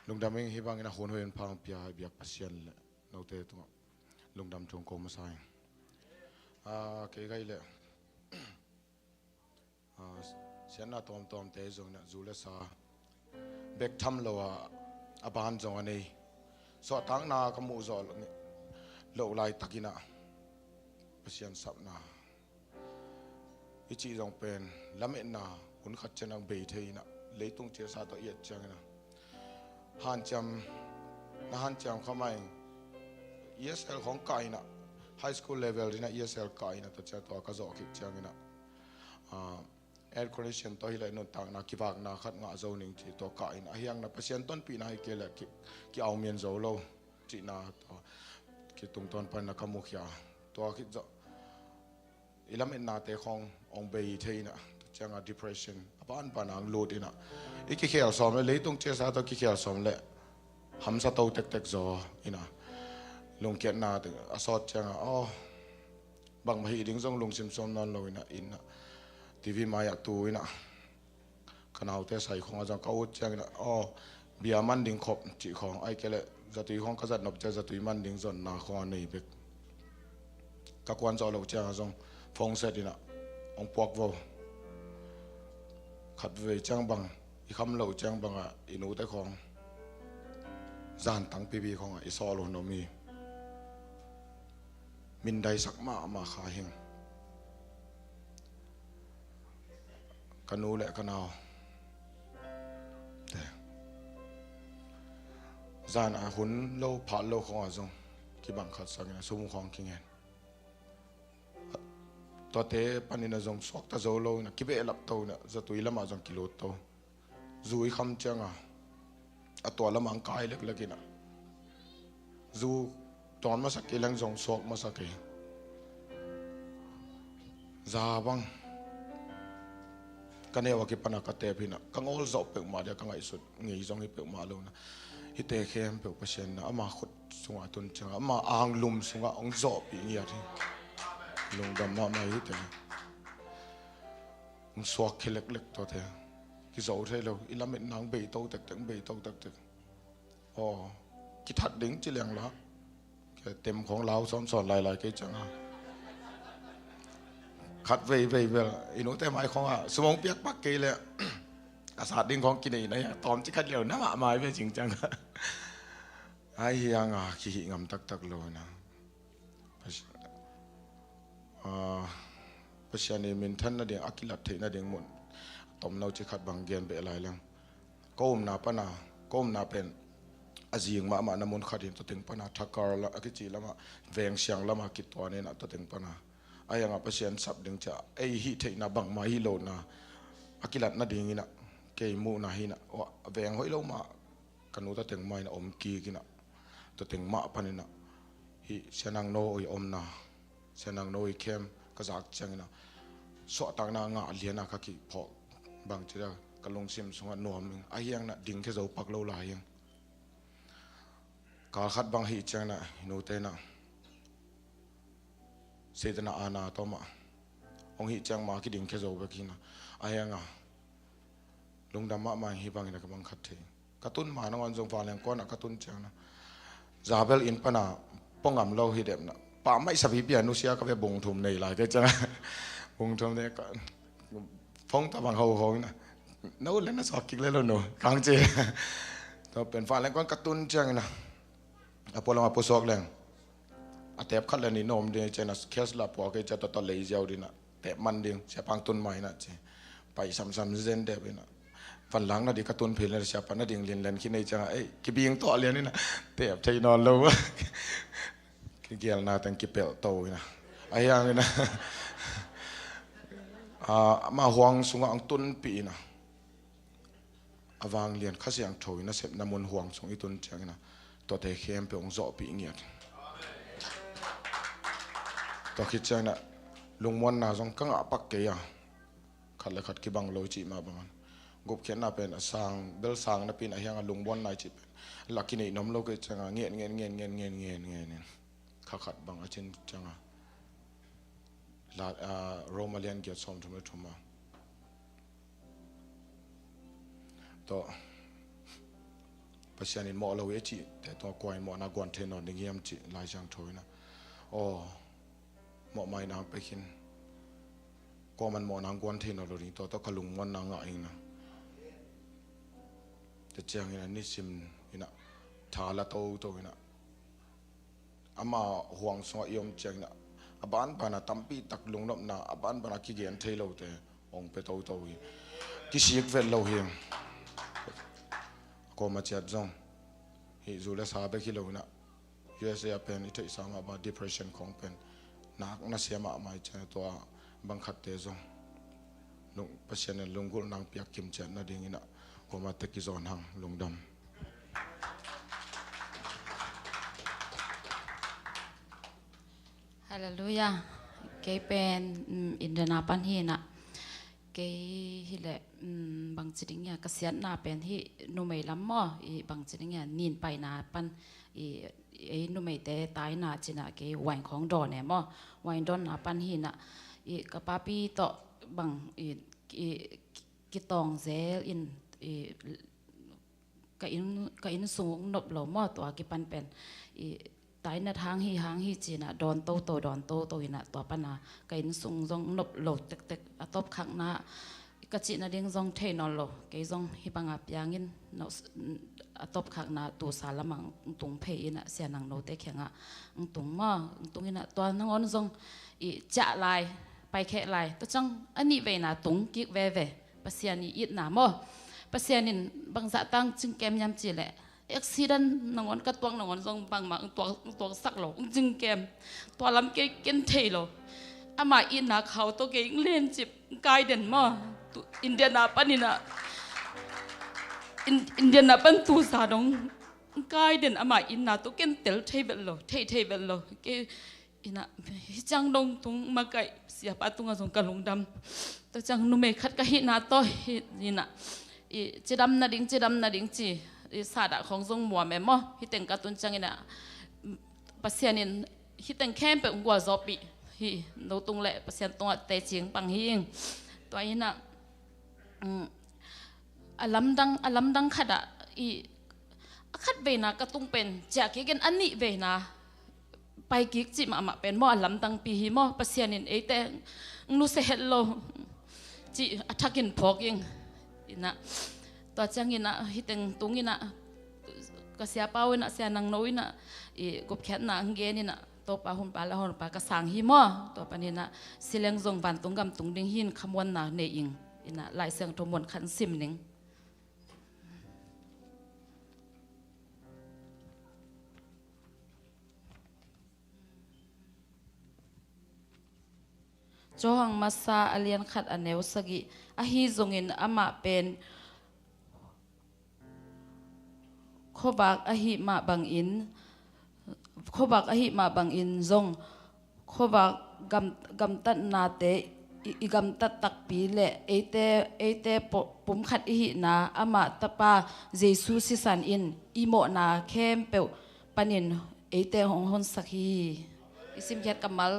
ลุงดำเองฮิบังนะคนเห็นพลังเปียเบียกปัสยันเลยเราเตะตัวลุงดำทงโกมาใส่เกี่ยไงเลยเสียนน่าตอมเตะจงเนี่ยจูเลสาเบกทำเราอาบานจงอันนี้สอดตั้งนากมูจอลโลลายตะกินะปัสยันสับนาอิจิจงเป็นละเมนาหุ่นขัดจะนังเบยเทนะเลยตุงเจสาตัวเอียดจังนะฮันจำเข้ามา ESL ของไก่นะ High School Level นี่นะ ESL ไก่นะตัวเจ้าตัวก็จะออกจังนะAir Condition ตัวที่ไรนู่นต่างนะกิบากนะขัดงาโซนิ่งที่ตัวไก่นะเฮียงนะเปอร์เซ็นต์ต้นปีนะให้เกลือกี่เอาเมียนโซโลจีน่าตัวกี่ตรงต้นไปนะกมุขยาตัวคิดจะอีลามินนาเตะขององเบย์เทนะจัง depression บ้านปานางโลดนะอีกกี่เขียวสอมเลยตรงเจ้าสาวตัวกี่เขียวสอมเลยหำสะโตเต็กๆจออีนะลงเกียรนาตึงอสอดจังอ๋อบางมาฮีดิ้งส่งลงซิมซอนนอนลอยนะอินนะทีวีมาอยากตูอินะขณะเอาแต่ใส่ของอาจารย์เขาจังนะอ๋อเบียมันดิ้งขบจีของไอ้แกเลยจะตุยของกษัตริย์นบจะตุยมันดิ้งจนนาคอนี่เบกกักวันจอเราจังส่งฟงเสร็จอินะองปวกโวขัดเวจังบังอีคำเหล่าจังบังอ่ะอินูแต่ของจานตั้งปีบีของอิซอลโนมีมินได้สักมาขาเฮงกันนูแหละกันเอาแต่จานอาหุนโลผ่าโลของอาจงกี่บังขัดสักนะสมุของกิงเงินตัวเตะปันนี่นะจงสอกตะโจโลนะกิเบลับโตนะจะตุยละมาจงกิโลโตจุยคำจังตัวละมังกายเล็กๆนะจูตอนมาสักกี่แรงจงสอกมาสักกี่จาบังกันเนี่ยว่ากี่ปนักเตะพินะกังอลจบเปิดมาเดียวกังไอสุดเงี้ยจงให้เปิดมาแล้วนะฮิตเตะเข้มเปิดเปอร์เซ็นต์นะอามาขุดสงตุนจังอามาอ่างลุมสงองจบอย่างเงี้ยที่ลงดำน้ำมาฮิตเตะมึงสวกเล็กๆตัวเธอกี่โซ่เธอเราอีละเม็ดนางเบยโตตึกเบยโตตึกอ๋อกิทัดดิ้งจีเลียงละเต็มของเราซ้อมสอนหลายๆกี่จังขัดเว่ยอีนู้แต่หมายของสมองเปียกปักเกเลยอาสาดิ้งของกินไหนตอมที่ขัดเหลียวน้ำหมายไปจริงจังไอ้เฮียงขี้งำตักเลยนะเพราะฉะนั้นมินท่านนั่นเองอักิลัดเทนั่นเองหมดตอมเราจะขัดบางเกียนไปอะไรแล้วก้มนาปนาก้มนาเป็นอาจีงมาน้ำมันขัดเห็นตัวเต็งปนาทักการละอักจีละมาแวงเสียงละมากิดตัวเนี่ยนะตัวเต็งปนาไอ้ยังเพราะฉะนั้นสับดึงจะไอ้ฮิเทน่ะบังมาฮิโลนะอักิลัดนั่นเองนี่นะเกยมูนะฮินะว่าแวงห้อยลงมากันนู้ตัวเต็งไม่นะอมกีกินะตัวเต็งมาปนินะฮิเสนังโนอยอมนะเสนังโนอยเข้มก็จากจังนะสวดต่างนางาเลียนะขี้พอบางทีเรากำลังซิมสงวนนัวมึงไอ้ยังน่ะดิ่งแค่เราปักเราลายยังการขัดบางหิจังน่ะโนเตนะเสดนาอาณาตัวมาองหิจังมาคิดดิ่งแค่เราไปกินนะไอ้ยังลงดำมาหิบางนะกำลังขัดเทกระตุ้นมาน้องวันจงฟ้าแรงก้อนกระตุ้นจังนะซาเบลอินปนาป้องงำเราหิเดมนะป่าไม่สบีเปียนุเซียก็ไปบงทุมในหลายก็จังบงทุมเนี่ยก็ฟงตะบังเขาเขานะนู้นเล่นน่ะสอกกิกเล่นแล้วหนูกลางเจตัวเป็นฟ้าแรงก้อนกระตุ้นจังนะอพอลมาปุสอกแรง อาเทปขัดเลยนี่นมเดียเจนัสเคสลาปัวก็จะตัวเลยเจ้าดินะแต่มันเดียเสียปังตุนใหม่นะเจไปซ้ำๆเซนเดบนะฟันหลังนะดิกระตุนเพลินเสียปันนะดิงเรียนคิดในจังกิบียงต่อเรียนนี่นะเตะใจนอนแล้วเกี่ยวนาแต่งกิเปลโตนะไอ้ยังนี่นะมาห่วงสุงอังตุนปีนะอวางเรียนข้าเสียงโถยนะเสพน้ำมันห่วงสุงอีตุนจังนะตัวเตะเข้มเปียงโจปีเงียดตัวคิดจังนะลุงมวนนาสงกังอัปักเกียขัดเลยขัดกิบังโลจิมาบ้างกบเขียนน่าเป็นสร้างเบลสร้างน่าเป็นอะไรอย่างลุงมวนนายจิตหลักกินไอ้น้ำโลกจังเงี้ยเนี่ยขัดบางอาชินจังลาโรมาเลียนเกียรติสมทุมาตัวปัจจัยนี้หมอเราเอจิแต่ตัวกวยหมอนากวนเทนอนดิ่งยามจิลายจังถอยนะโอ้หมอไม่นางไปกินก็มันหมอนางกวนเทนอนเราดิ่งตัวขลุงมันนางเองนะแต่เจ้าอย่างนี้ซิมนะทาละโตนะอามาห่วงสงยมเจ้านะบ้านบ้านตั้มปีตักลุงนบนะบ้านบ้านขี้เกียจเทโลเตองไปโตกิสิกเวลโลเฮียงก็มาเจ็ดจงฮิจูเลสาเบกิโลนะUSAเป็นอิทธิสามารถ depression ของเป็นนักนักเสียมาไม่ใช่ตัวบังคับเตจงลุงประเทศนั้นลุงกุลนางเปียกกิมเจนนั่นเองนะก็มาตะกี้จอนหังลุงดำฮาเลลูยาเกย์เป็นอินเดียนาปันฮีนะเกย์ฮิเลบางจิตเนี่ยกษัตริย์นาเป็นที่นุ่มล้ำมั่บางจิตเนี่ยนินไปนาปันนุ่มเตะตายนาจินะเกย์วันของดอนเนี่ยมั่วันดอนนาปันฮีนะกับป้าปีต่อบางกิตองเซลอินก็อินสูงนบหล่อมั่ตัวกิปันเป็นตายนาทางฮีจีน่ะดอนโตดอนโตอินะตัวปนาก็อินสูงจงนบหล่อเต็กๆตบขังนะกจิน่ะเด้งจงเทนอนหล่อก็จงฮิปังอับยางินนตบขังนะตัวสารมังตุงเพยินะเสียนังโนเตแข็งอ่ะตุงมาตุงอินะตัวนังอนจงจะลายไปแค่ลายตัวจังอันนี้เวนะตุงกิกเวปัสยานีอิดนาโมปัสยานินบางจะตั้งจึงแกมยำจีแหละaccident นังวันกระตวงนังวันทรงบางมาตัวสักหลงจึงแกมตัวลำเกนเทโลอามาอินนาเขาตัวเก่งเล่นจิบกายเด่นมาอินเดียนาปันนี่นะอินเดียนาปันตูสาดงกายเด่นอามาอินนาตัวเก่งเตลเทเบลโลเทเบลโลเกอินะจังดงตุงมาไก่เสียปะตุงส่งกระลงดำตัวจังนุ่มขัดกะหินาโตนี่นะจีดำนาดิงจีศาสตร์ของทรงมัวแม่หม้อฮิตังการ์ตูนจังนะปัสยานินฮิตังแค่เป็นกัวจอปีฮิโนตุงเละปัสยานตัวเตจิงปังฮิงตัวนี้นะอลัมดังขัดขัดเวนะกระตุงเป็นจากกันอันนี้เวนะไปกิกจิมาเป็นหม้ออลัมดังปีฮิหม้อปัสยานินแต่นูเสหโลจิอัฐกินพอกยิงนะตัวจังอินะฮิตังตุงอินะก็เสียเป้าอินะเสียนังโนอินะกบแขนนะเงนินะตัวปะหุ่นปะละหุ่นปะกระสังหิมอตัวปะนี่นะสิเลงจงบันตุงกำตุงดิงหินขมวนนะเนอิงอินะลายเสียงทมวนขันซิมนิงจอหังมาซาอเลียนขัดอเนวสกิอหิจงอินอามาเป็นขบักอหิมาบังอินจงขบักกำตัดนาเตอีกำตัดตักปีเละเอเตปุ่มขัดอหินาอามาตปาเยซูสิสันอินอีโมนาเข้มเปวปันินเอเตหงหนสักฮีอิสิมเขียดกำมัล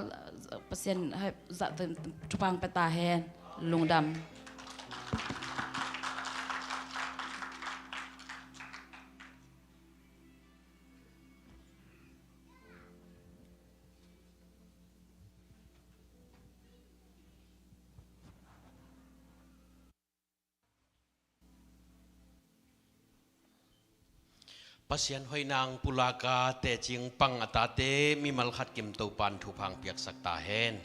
เปอร์เซ็นต์ให้จะทุพังไปตาแฮนลุงดำ ปัสยันหอยนางปุลากาเตจิงปังอัตาเตมีมัลขัดกิมตูปันทุพังเปียกสักตาเฮน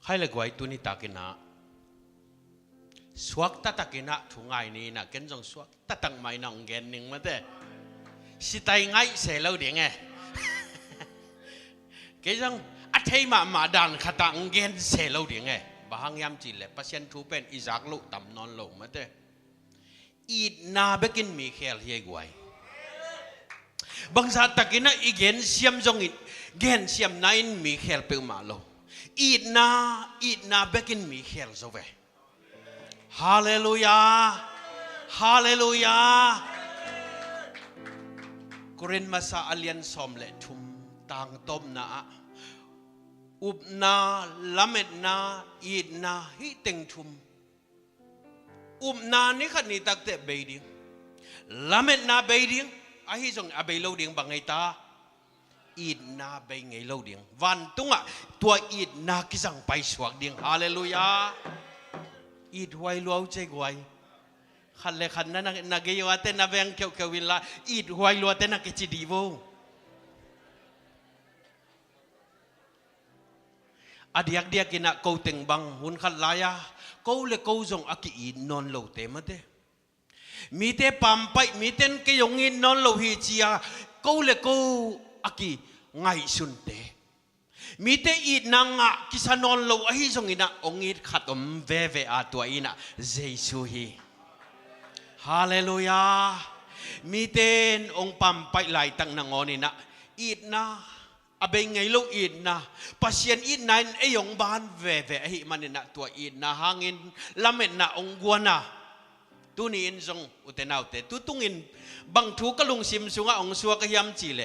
ใครเลยกวยตุนิตากินะสวกตะตะกินะถุงไงนี่นะเกินจงสวกตะตังไม่นองเกินหนึ่งมาเต้สิตายไงเสลาเดียงไงเกินจงอัฐิมาดันขัตังเกินเสลาเดียงไงบางยามจิเลปัสยันทุเป็นอิจากลุต่ำนอนลงมาเต้อีนาเบกินมีเคลเฮียกวยบางสัตตะกินะอีเกนเสียมจงอิเกนเสียมนายมีเคลเปิลมาโลอีนาเบกินมีเคลโซเวฮาเลลูยาฮาเลลูยากรินมาซาอเลียนสอมเลทุมต่างต้มนาอุบนาลาเมดนาอีนาฮิเต็งทุมอุบนานี่ขันนี่ตักเตะเบยดิ้งลาเมดนาเบยดิ้งไอ้ที่ส่งอาเบยโลดิ้งบางไงตาอีนาเบยไงโลดิ้งวันตุงอ่ะตัวอีนากิสังไปสวกดิ้งฮาเลลูยาอีดไว้ลัวใจไว้ขันเลยขันนั้นนักเกี่ยวแต่นับแบงเกี่ยววินละอีดไว้ลัวแต่นักกิจดีโวอดียกเดียกินะกูตึงบังหุ่นขันลายากูเลยกูจงอากิอินนอนโลเตมเตมีเตปั๊มไปมีเต้นกิยงอินนอนโลฮิจียกูเลยกูอากิไงสุนเตมีเตอีนางะกิสานอนโลอหิจงอินะองอิดขัดอมเวอาตัวอินะเจสุฮีฮาเลลูยามีเต้นองปั๊มไปไหลตั้งนางอนินะอีนะอาเบงไงลูกอีนะปัสยันอีนันไอยองบานเวหิมันนะตัวอีนะหางินละเมนะองกัวนะตุนี่อินจงอุเทนเอาเตตุตุงินบางทุกกลุงซิมสุงะองสัวกยามจีเล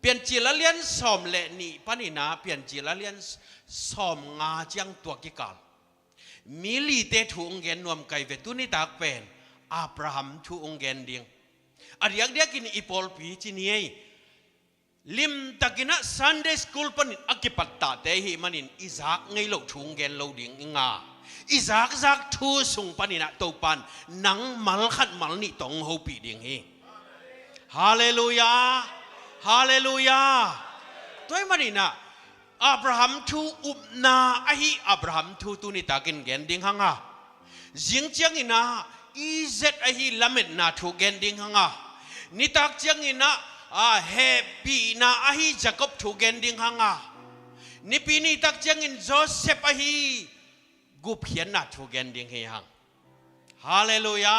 เปลี่ยนจีละเลียนสอมเลนี่ปานินาเปลี่ยนจีละเลียนสอมงาจังตัวกิกาลมิลีเตถูองเกนนวมไกเวตุนี่ตากเป็นอับราฮัมถูองเกนเดียงอดียกเดียกินอีพอลปีจีนี่ลิมตะกินะซันเดย์สคูลปนินอักปัตตาเตหิมันินอิซักไงโลถูองเกนโลดิ่งงาอิซักทูสุงปนินะตัวปันนังมัลขัดมัลนี่ตองโฮปีดิ่งฮีฮาเลลูยาฮาเลลูยาตัวมันนี่นะอับราฮัมทูอุบนาอหิอับราฮัมทูตุนิตากินเกนดิ้งฮังอ่ะจิงเจียงอินะอีเซตอหิลาเมดนาทูเกนดิ้งฮังอ่ะนิตักเจียงอินะเฮปีนาอหิจักรบทูเกนดิ้งฮังอ่ะนิปีนิตักเจียงอินโจเซฟอหิกุบเขียนนาทูเกนดิ้งฮังฮาเลลูยา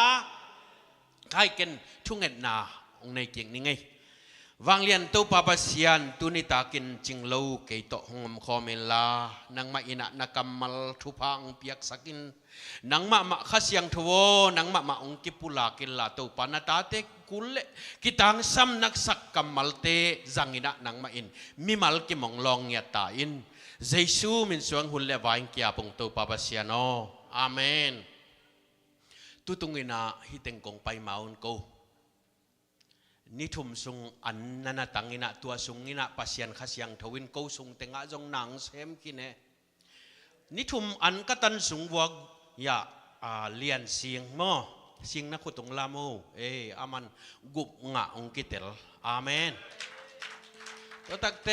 ใครเกนทุ่งเอ็ดนาองในเก่งนี่ไงวางเลียนตัวปาปเซียนตุนิตากินจิงโลเกยโตหงมคอเมลานังมาอินะนักำมัลทุพังเปียกสักินนังมาขสยังทวนังมาองกิปุลากินลาตัวปานาตาเตกุลเลกิตังซัมนักสักกำมัลเตจังอินะนังมาอินมิมัลกิมองลองเงียตาอินเจซูมินสวงหุ่นเลวายกิอาปงตัวปาปเซียนออาเมนตุตุงินะฮิเต็งกงไปมาอุนโกนิทุมซุงอันนันตังอินะตัวซุงอินะปัสยันขสยังทวินกูซุงเตงะจงนางเซมกินเนนิทุมอันกตันซุงวกยาเลียนเสียงมอเสียงนักขุตงลาโมอามันกุบงะองกิเตลอาเมนตัวตักเต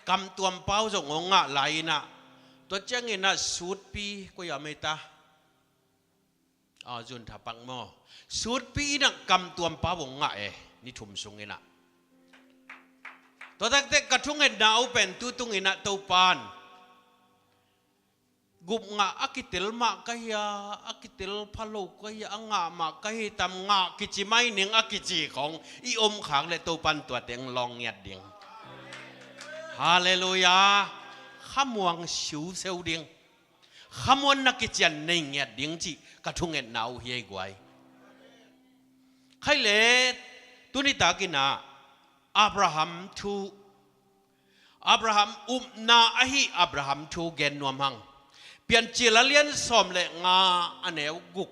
กำตัวเป้าจงองะไหลนะตัวเจ้าอินะสูดปีก็ยาเมตาจุนทับปังมอสูดปีนักกำตัวเป้าวงะนี่ทุ่มซุงอินะตัวตักเตกระทุ่งเอ็ดดาวเป็นตุตุงอินะตัวปานกุบงะอากิเตลมากะยาอากิเตลพะโลกะยางะมากะฮิตำงะกิจิไม่หนึ่งอากิจิของอีอมขังเลยตัวปันตัวเต็งลองเงียดเดียงฮาเลลูยาขมวงชิวเซลเดียงขมวนนักกิจันในเงียดเดียงจีกระทุ่งเอ็ดดาวเฮียกวยใครเล่ตุนิตากินะอับราฮัมอุมนาอหิอับราฮัมทูเกนนวมหังเปลี่ยนจีละเลียนสอมเลงาอันเนวกุก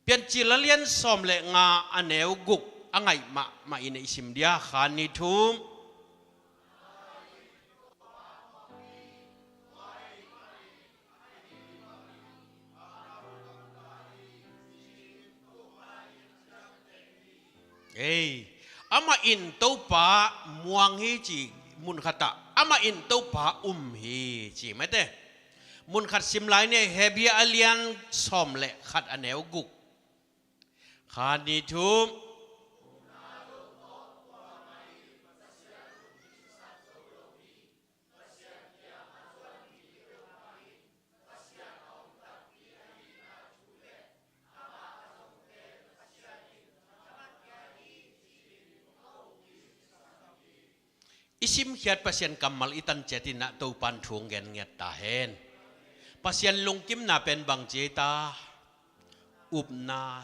เปลี่ยนจีละเลียนสอมเลงาอันเนวกุกอังไงมาอินอิสิมเดียขานิทุม ama in to pa muang hi chi mun khata ama in to pa hi chi mate mun khat sim lai ne hebia alian som le khat aneu guk khani thum isim hiat pasien kamal itan cetina to pan thung gen nget ta hen pasien lungkim na pen bang jeta upna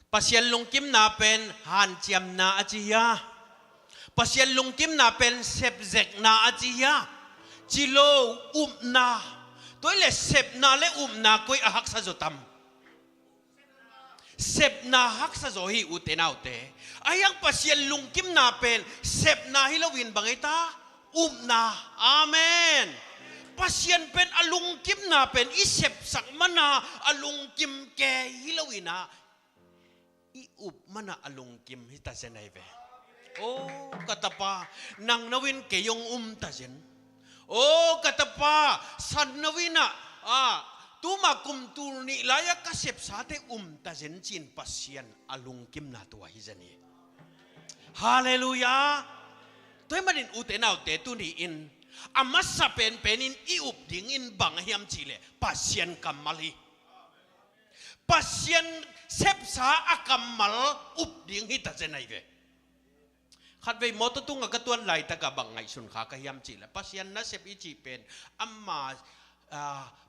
pasien lungkim na pen han chiam na achia pasien lungkim na pen sep zek na achia chilo upna toile sep na le upna koi ahak sa jotam sep na hak sa zo hi utenaute ayang pasien lungkim na pen sep na hilawin bangita na amen pasien pen alungkim na pen isep sak mana alungkim ke hilawina i mana alungkim hita senaive oh katapa nang nawin ke yung tajen oh katapa san nawina tuma kumtul ni laya kasep sate tajen chin pasien alungkim na tuwa hizani haleluya toy manin utenaw te tuni in amasa pen penin iup ding in bang hiam chile pasien kamali pasien sepsa akamal up ding hita jenai ve khatve moto tunga katuan lai ta ka bang ngai sun kha ka hiam chile pasien na sep ichi pen amma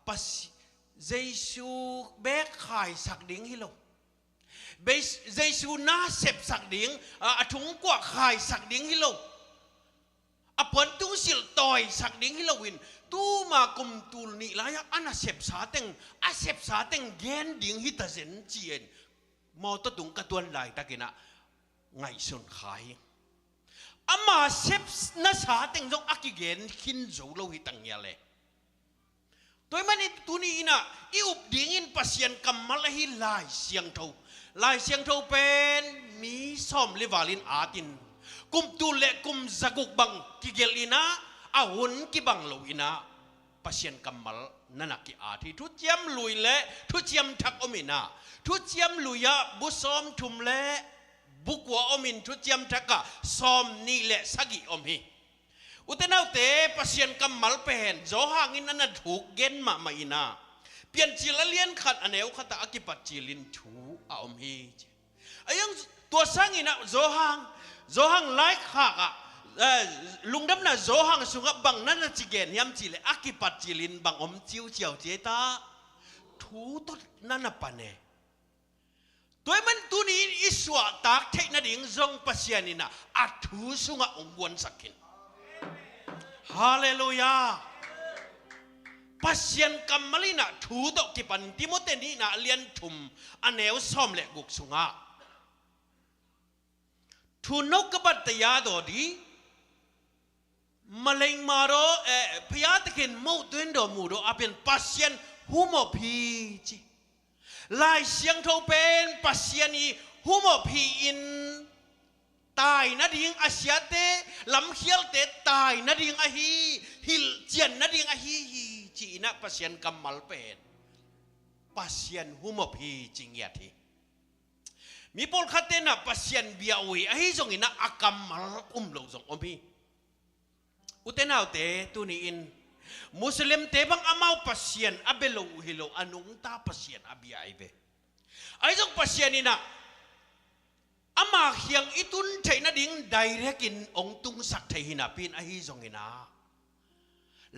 pas jesu be khai sak ding hilo jesu na sep sak ding athung kwa khai sak ding hilo apon tung sil toy sak ding hilawin tu ma kum tul ni laya ana sep sa teng gen ding hitazen chien mo to tung katuan lai takina ngai sun khai ama sep na sa teng jong akigen hin zo lo hitang yale toy mani tuni ina iup dingin pasien kamal hi lai siang tho pen mi som livalin atin kum tule kum zaguk bang kigelina ahun ki bang loina pasien kamal nanaki ati tu chiam lui le tu chiam thak omina tu chiam luya busom thumle bukwa omin tu chiam thaka som ni le sagi omhi utenaute pasien kamal pen zo hangin ana thuk gen ma maina pian chilalian khat aneu khata akipat chilin thu a omhi ayang tua sangina zo hang like khaka lungdam na zo hang sunga bang nana chigen yam chile akipat chilin bang om chiu chiao cheta thu to nana pane toy man tuni iswa tak thei na ding zong pasianina athu sunga ongwan sakin hallelujah pasien kamalina thu to kipan timote ni na lian thum aneu som le guk sunga thu nok kabat ya do di maleng maro piatakin mo tuendo mudo apen pasien humo pi chi lai siang tho pen pasien i humo pi in tai na ding asiate lam khial te tai na ding a hi hil chian na ding a hi chi na pasien kamal pen pasien humo pi chingyati mi pol khatena pasien biawi ahi zong ina akamal lo zong omi utenau te tuni in muslim te bang amau pasien abelo hilo anung ta pasien abiai be ai zong pasien ina ama hiang itun theina ding direct in ong tung sak thei hina pin ahi zong ina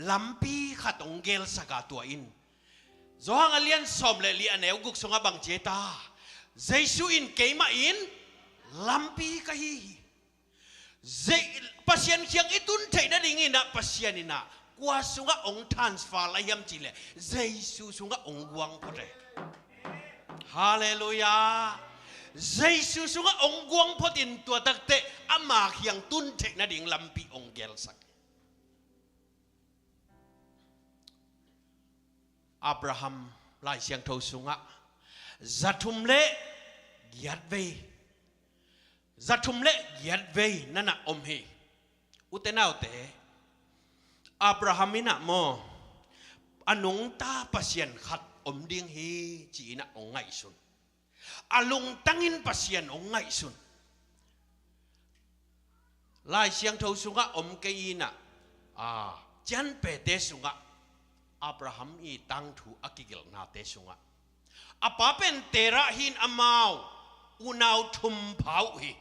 lampi khatong gel saka tua in zohang alian som le li aneu guk songa bang cheta jesu in keima in lampi kahi pasien hiang itun theina ding ina pasien ina kwa sunga ong transfer la yam chile jesu sunga ong guang pore hallelujah jesu sunga ong guang potin tua takte ama hiang tun theina ding lampi ong gel sak Abraham lai siang tho sunga zathum le giat ve จะทุ่มเละยัดเวนั่นน่ะอมฮีอุตนาวเตอับราฮัมินะโมอนุงตาปัสยันขัดอมดิ้งฮีจีน่ะองไงสุนอลุงตั้งินปัสยันองไงสุนลายเสียงทูสุงะอมเกยีน่ะจันเปเตสุงะอับราฮัมอีตั้งถูอักิเกลนาเตสุงะอปาเป็นเตระหินอมาวอุณาวทุมเผาฮี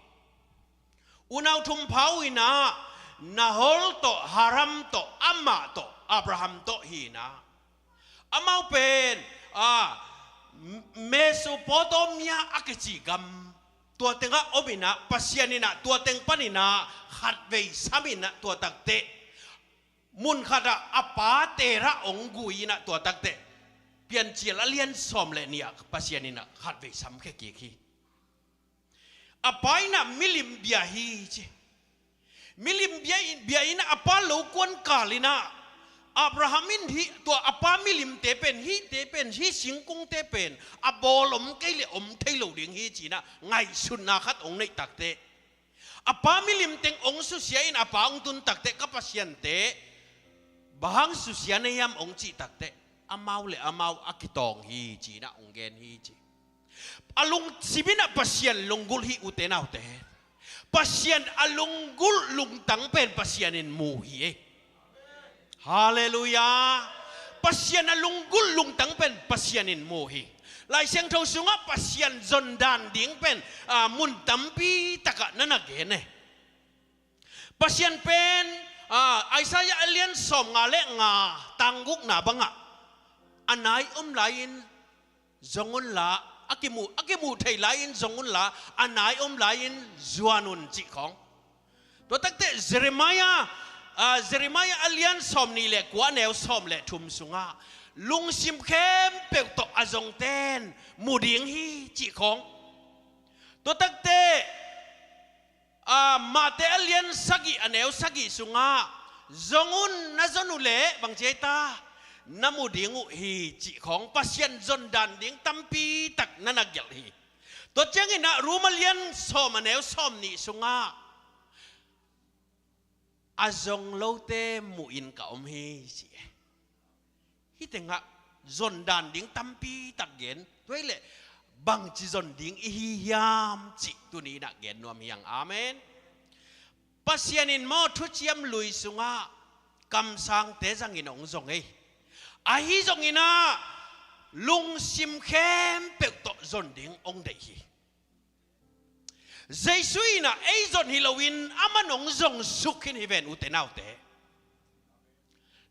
อุณาวทุมเผาฮีนะนาฮอลโตฮารัมโตอามาโตอับราฮัมโตฮีนะอมาวเป็นเมโสโปโตเมียอักจิกัมตัวเต็งอบินะปัสยานินะตัวเต็งปนินะขัดเวสามินะตัวตักเตมุนขัดอปาเตระองกุยนะตัวตักเตเปลี่ยนเจียละเลียนสอมเลนี่ปัสยานินะขัดเวสามแค่กี่ขีอปายนะมิลิมเบียฮีเจมิลิมเบียอินะอปาโลกวนกาลินะอับราฮัมินที่ตัวอปามิลิมเตเป็นฮีเตเป็นฮีสิงกุงเตเป็นอบอลมเกลีอมเทโลเดียงฮีจีนะไงสุนนาคัดองในตักเตอปามิลิมเต็งองสุเสียอินอปาองตุนตักเตกับปัสยันเตบางสุเสียในยามองจีตักเตอมาวเลอมาวอักิตองฮีจีนะองเกนฮีจีอลุงสิบินะปัสยันลงกุลฮีอุเตนาวเตปัสยันอลุงกุลลุงตังเป็นปัสยันินมูฮีฮาเลลูยาปัสยันลุงกุลลุงตังเป็นปัสยันินโมฮีลายเสียงทูสุงะปัสยันจนดานดิ้งเป็นมุนตัมปีตะกะนั่นน่ะเกณฑ์เนี่ยปัสยันเป็นไอซายาเลียนสมงาเละงาตังกุกนาบังะอันไหนลายินจงุนละอากิมูไทยลายินจงุนละอันไหนลายินจวานุนจิของตัวตั้งแต่เยเรมียาอเลียนสอมนี่แหละกว่าแนวสอมแหละทุมสุงะลุงซิมเข้มเปกตอจงเต้นมูดิงฮีจีของตัวตั้งแต่มาเตอเลียนสักิอเนวสักิสุงะจงุนน่าจนุเล่บางเจตาน้ำมูดิงฮีจีของปัสยันจนดันดิงตัมปีตักนันนักยัลฮีตัวเจ้าอินะรู้มาเลียนสอมอเนวสอมนี่สุงะอาจงโลเตมูอินกับอมฮีสิฮิตงะจนดานดิ้งตัมปีตักเกนด้วยเลยบางจีจนดิ้งอิฮิยามจิตุนีนักเกนนวมยังอาเมนปัสยานินมอทุจิยมลุยสุงะกำสังเตจังอินองจงเออาฮิจงอินะลุงซิมเข้มเป็กโตจนดิ้งองเดฮีเจสุยนะไอจอนฮิโลวินอามันองจงสุขินฮิเวนอุเตนาวเต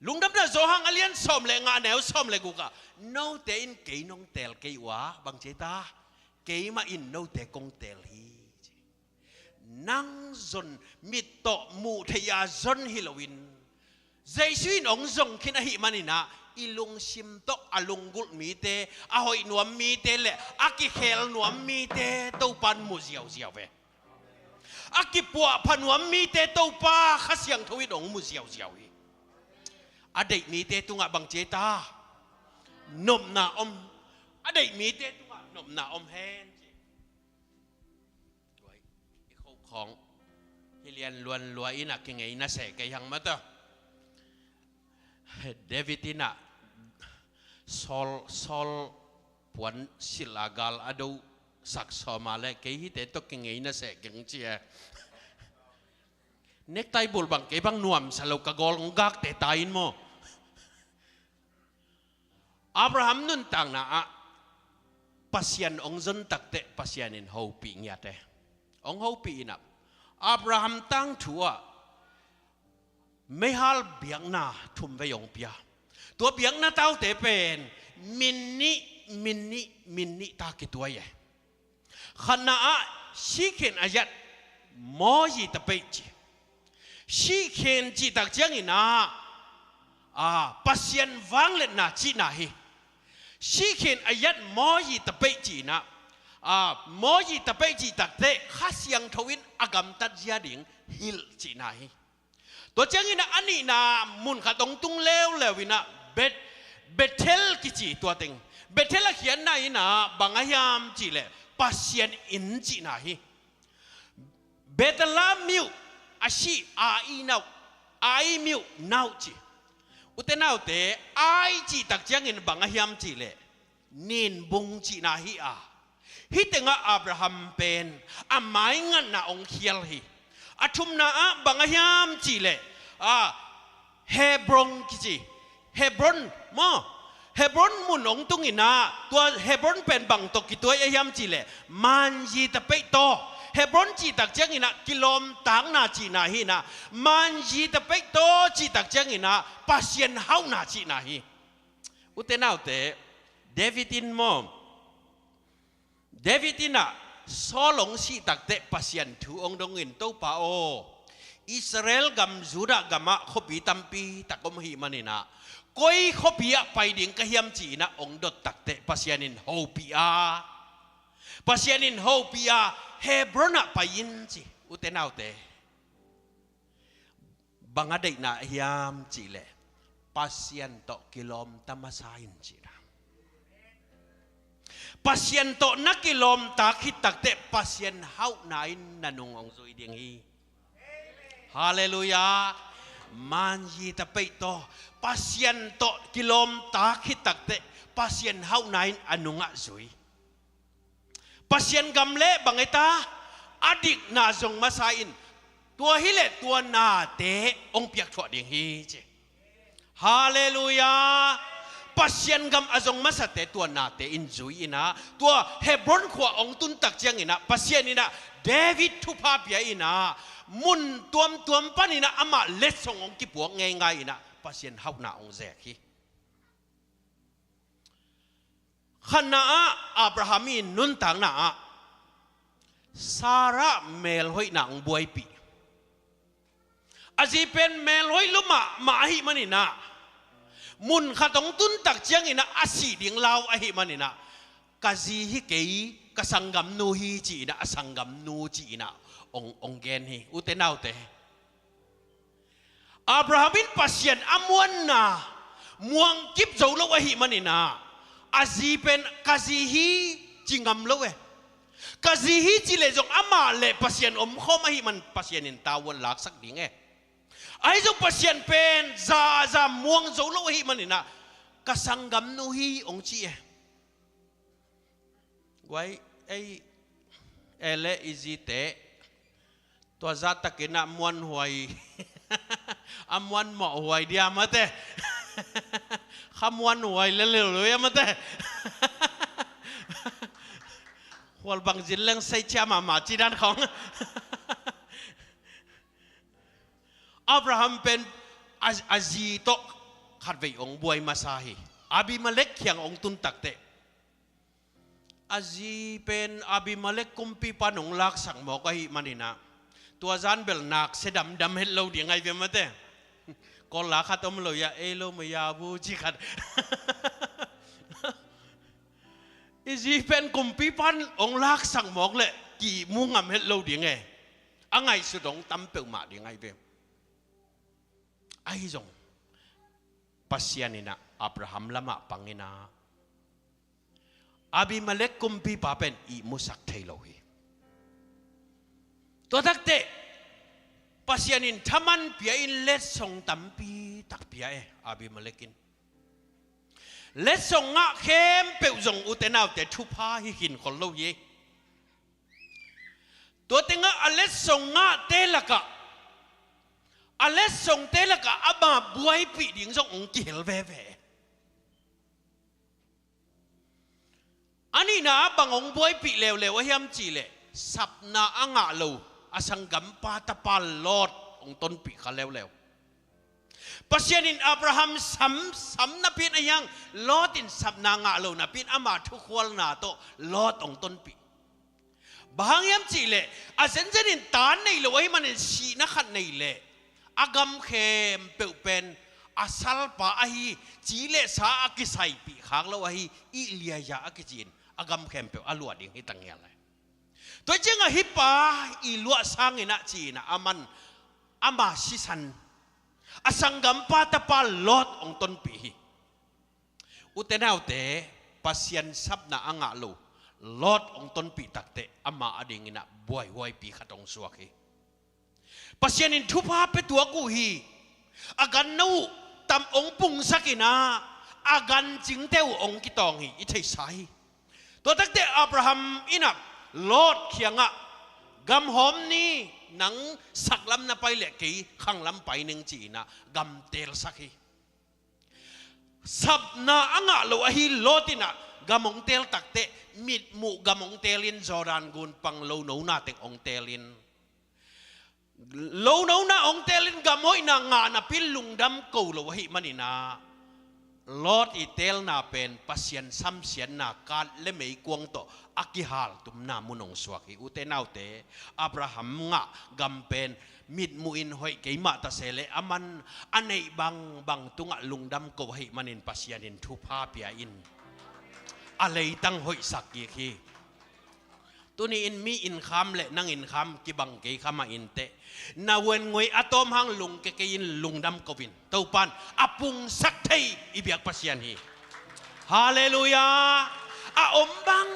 ลุงดับนะโจฮังอเลียนสอมเลงาแนวสอมเลกุกะโนเตอินเกยนองเตลเกยวะบางเจตาเกยมาอินโนเตกงเตลฮีนังจนมิตโตมูทยาจอนฮิโลวินเจสุยนองจงขินอหิมันนะอิลุงซิมโตอลุงกุลมีเตอหอยนวมมีเตเลอากิเคลนวมมีเตตูปันมุเซียวเซียวเวอากิปัวพันวมมีเตตูปาขัสยังทวิดองมุเซียวเซียวฮีอดีตมีเตตุงะบังเจตานมนาอมอดีตมีเตตุงะนมนาอมแฮนด้วยอีกของฮิเลียนลวนลวยนักยังไงน่าเสกยังมาต่อเดวิดินะซอลปวนศิลากาลอดูสักสมาเลกฮิเตตกยังไงน่าเสกยังเจียเน็กไตบุลบังเก็บังนวมสโลกกอลงกักเตตาอินโมอับราฮัมนุนต่างนะปัสยันองจนตักเตปัสยันินฮูปีเงียเตองฮูปีนับอับราฮัมตั้งถัวไม่ฮัลเบียงนาทุ่มไปยงเปียตัวเบียงนาเต้าเตเป็นมินิตากิตัวใหญ่ขณะชีเคนอายัดมอยีตะเปจิชีเคนจีตักเจียงอินาปัสยันวังเล็ดนาจีนาฮีชีเคนอายัดมอยีตะเปจีนะมอยีตะเปจีตักเตข้าเสียงทวินอากำตัดยาดิ่งฮิลจีนาฮีตัวเจ้าอินะอันนี้นะมุนขัดตรงตุงเลวเลวินะเบเทลกิจีตัวเต็งเบเทลเขียนนะอินะบางยามจีเลปัสยันอินจีนาฮี เบตลามิวอาชีอาอีนาวอาอีมิวนาวจีอุตนาวเตอาอีจีตักจังอินบังอาฮิมจีเลนินบุงจีนาฮิอาฮิตงะอับราฮัมเป็นอาไม้งันนาองเคียลฮีอาทุมนาบังอาฮิมจีเลเฮบรอนกิจีเฮบรอนมอเฮบรอนมุนองตุงินาตัวเฮบรอนเป็นบังตกิตัวอาฮิมจีเลมันจีตะเปโตเฮบรอนจีตักจังอินะกิโลมตังนาจีนาฮีนะมันจีตะเปโตจีตักจังอินะปัสยันเฮานาจีนาฮีอุตนาวเตเดวิดินมอเดวิดินะสอลงสีตักเตปัสยันทูองดงอินโตปาโออิสราเอลกัมจูดะกัมะขบีตัมปีตักมหิมันินะก้อยขบีอะไปดิ่งกะเฮียมจีนะองดดตักเตปัสยันินโฮปีอาปัสยันินโฮปีอาเฮบรอนอะไปยินจีอุตนาวเตบังอาเดนะเฮียมจีเลปัสยันโตกิโลมตัมสายินจีนะpasien to nakilom takit takte pasien hau nain nanung ong zui ding hi hallelujah manji tapei to pasien to kilom takit takte pasien hau nain anunga zui pasien gamle bangeta adik na zong masain tua hile tua na te ong piak thwa ding hi che hallelujah pasien gam azong masate tua nate injui ina tua hebron khwa ong tun tak chiang ina pasien ina david thupa pia ina mun tuam panina ama lesong ong ki puak ngai ngai ina pasien hau na ong ze khi khana abrahami nun tang na sara mel hoi na ong buai pi aji pen mel hoi luma ma hi maninaมุนขัดองตุนตักเจียงอินะอาศีดิงลาวอหิมันอินะกะซีฮิเกยกะสังกัมนูฮีจีนะสังกัมนูจีนะองเกนฮีอุเตนาวเตอับราฮัมินปัสยันอมวนนะมวงกิบโจลวะหิมันอินะอาซีเป็นกะซีฮีจิงกัมลวะกะซีฮีจิเลจงอามาเลปัสยันอมข้อมาหิมันปัสยันอินตาวันลักสักดิ่งไอ้เจ้าpasienเป็นซาม่วงโจโลหิมันนี่นะกสังกัมนุฮีองจีไว้ไอ้เอเลอิจิเตตัวจัตตะกินะมวนหวยอมวนหมอหวยเดียมาเตะขมวนหวยเร็วๆเลยมาเตะหัวบังจินเรื่องใส่เชื่อมาจีด้านของอับราฮัมเป็นอาจีโตขัดไปองบวยมาซาฮีอาบิมาเล็กเขียงองตุนตักเตอาจีเป็นอาบิมาเล็กกุมปีปานองลักสังหมอกฮีมันนี่นะตัวจานเบลนักเสดำเห็ดเราเดียงไงเวียมาเตก็ลักขัดอมเลยอะเอโลไม่ยาบูจิขัดอาจีเป็นกุมปีปานองลักสังหมอกเลยกี่มุงงเห็ดเราเดียงไงอังไงสุดองตั้มเปิลมาเดียงไงเวียไอ้จงปัสยานินะอับราฮัมละมาปังอินะอาบิมาเล็กกุมปีป้าเป็นอีมุสักเทโลฮีตัวทักเตปัสยานินทำมันเปียอินเลสส่งตั้มปีตักเปียอาบิมาเล็กินเลสส่งงะเข้มเปิลจงอุตนาวแต่ทุพาฮิหินคนโลเยตัวเต็งะเลสส่งงะเตละกะอเลสส่งเตลกะอาบาบวยปีดิ่งส่งองเกลเวอันนี้นะบางองบวยปีเลวเลวเฮียมจีเลสับนาอ่างาลูอสังกัมปาตปาลอดองต้นปีขาเลวปัสยานินอับราฮัมสัมนับพินยังลอดินสับนางาลูนับพินอามาทุกวลนาโตลอดองต้นปีบางเฮียมจีเลอาเซนเจนินตานในเลวให้มันสีนักขัดในเลอากำเข้มเปิลเป็นอาสัลปะอาฮีจีเลสาอากิไซปีขางเราอาฮีอิเลียยาอากิจีนอากำเข้มเปิลอลัวดิ่งให้ตั้งเงี้ยเลยตัวจริงอะฮิปาอิลัวสังอินะจีนะอามันอามาชิสันอาสังกัมปาตปาลอดองต้นปีอุตเนาวเตปัสยันซับนาอ่างาลูลอดองต้นปีตักเตอามาอดิ่งอินะบวยปีขัดองสวกฮี ปัสยานินทุพาเปตัวกูฮีอากันนู้ตำองปุงสักินาอากันจิงเตวองกิตองฮีอิเทไซตัวตั้งแต่อับราฮัมอินับโลดเขียงอะกำหอมนี้หนังสักลำนาไปเล็กกี่ข้างลำไปหนึ่งจีนะกำเตลสักฮีสับนาอ่างะโลฮีโลตินะกำองเตลตักเตมิดมุกำองเตลินจอรันกุนปังโลโนนาเตงองเตลินโลโนนาองเตลินกำหอยนางานาพิลลุงดำกูโลฮีมันนี่นาลอดอีเตลนาเป็นปัสยันซ้ำเสียนนาการเล่ไม่กวงโตอากิฮาลตุมนามุนองสวากีอุเตนาวเตอับราฮัมงะกำเป็นมิดมุอินหอยเกยมาตาเซเลอามันอันในบางตุงะลุงดำกูให้มันินปัสยันินทุพาเปียอินอะไรตั้งหอยสักกี่คีตัวนี้อินมีอินคำและนั่งอินคำกิบังเกยขมาอินเตนาเวนงวยอะตอมหังลุงเกยินลุงดำกวินเต้าปันอปุงสักไทยอิเบียกปัสยันฮีฮาเลลูยาอาอมบัง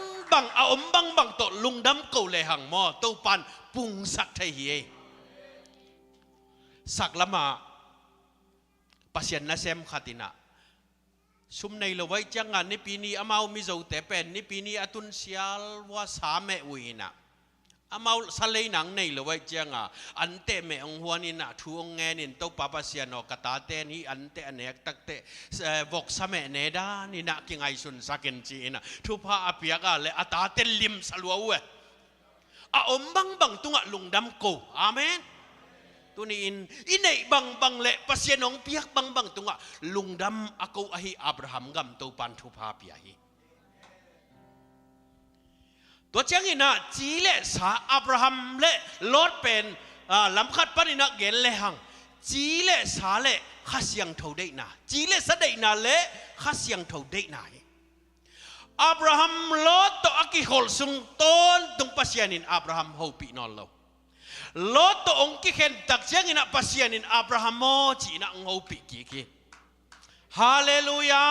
อาอมบังโตลุงดำกูเลยหังมอเต้าปันปุงสักไทยฮีสักละมาปัสยันนาเซมขัตินะซุมในละไว้จังงานนิปีนี้อามามิโซเตเป็นนิปีนี้อตุนเซียลว่าสามเมอุยนะอามาสเลนังในละไว้จังอันเตเมองหัวนี่นะทูองเงินตัวปาปัสยานอกตาเตนี่อันเตอันเอกตักเตวกสเมเนดานี่นะกิงไอซุนสักเนจีนะทุพาอภิยากาเลอตาเตลิมสลัวเวอาอมบังตุงะลุงดำโกอาเมนตัวนี้อินในบังเละปัสยานองเปียกบังตุงะลุงดำอากูอหิอับราฮัมกำตัวปันทุพาเปียหิตัวเจ้าอินะจีเละสาอับราฮัมเละลอดเป็นลำคัดปนินะเกลเลหังจีเละสาเละข้าเสียงเท่าได้นาจีเละสะได้นาเละข้าเสียงเท่าได้นาอับราฮัมลอดตัวอากิฮอลซุงต้นตุงปัสยานินอับราฮัมฮูปีนอลโลลอตองกิเห็นตักเจ้าอินะปัสยานินอับราฮัมโมจีนะงหูปีกีฮาเลลูยา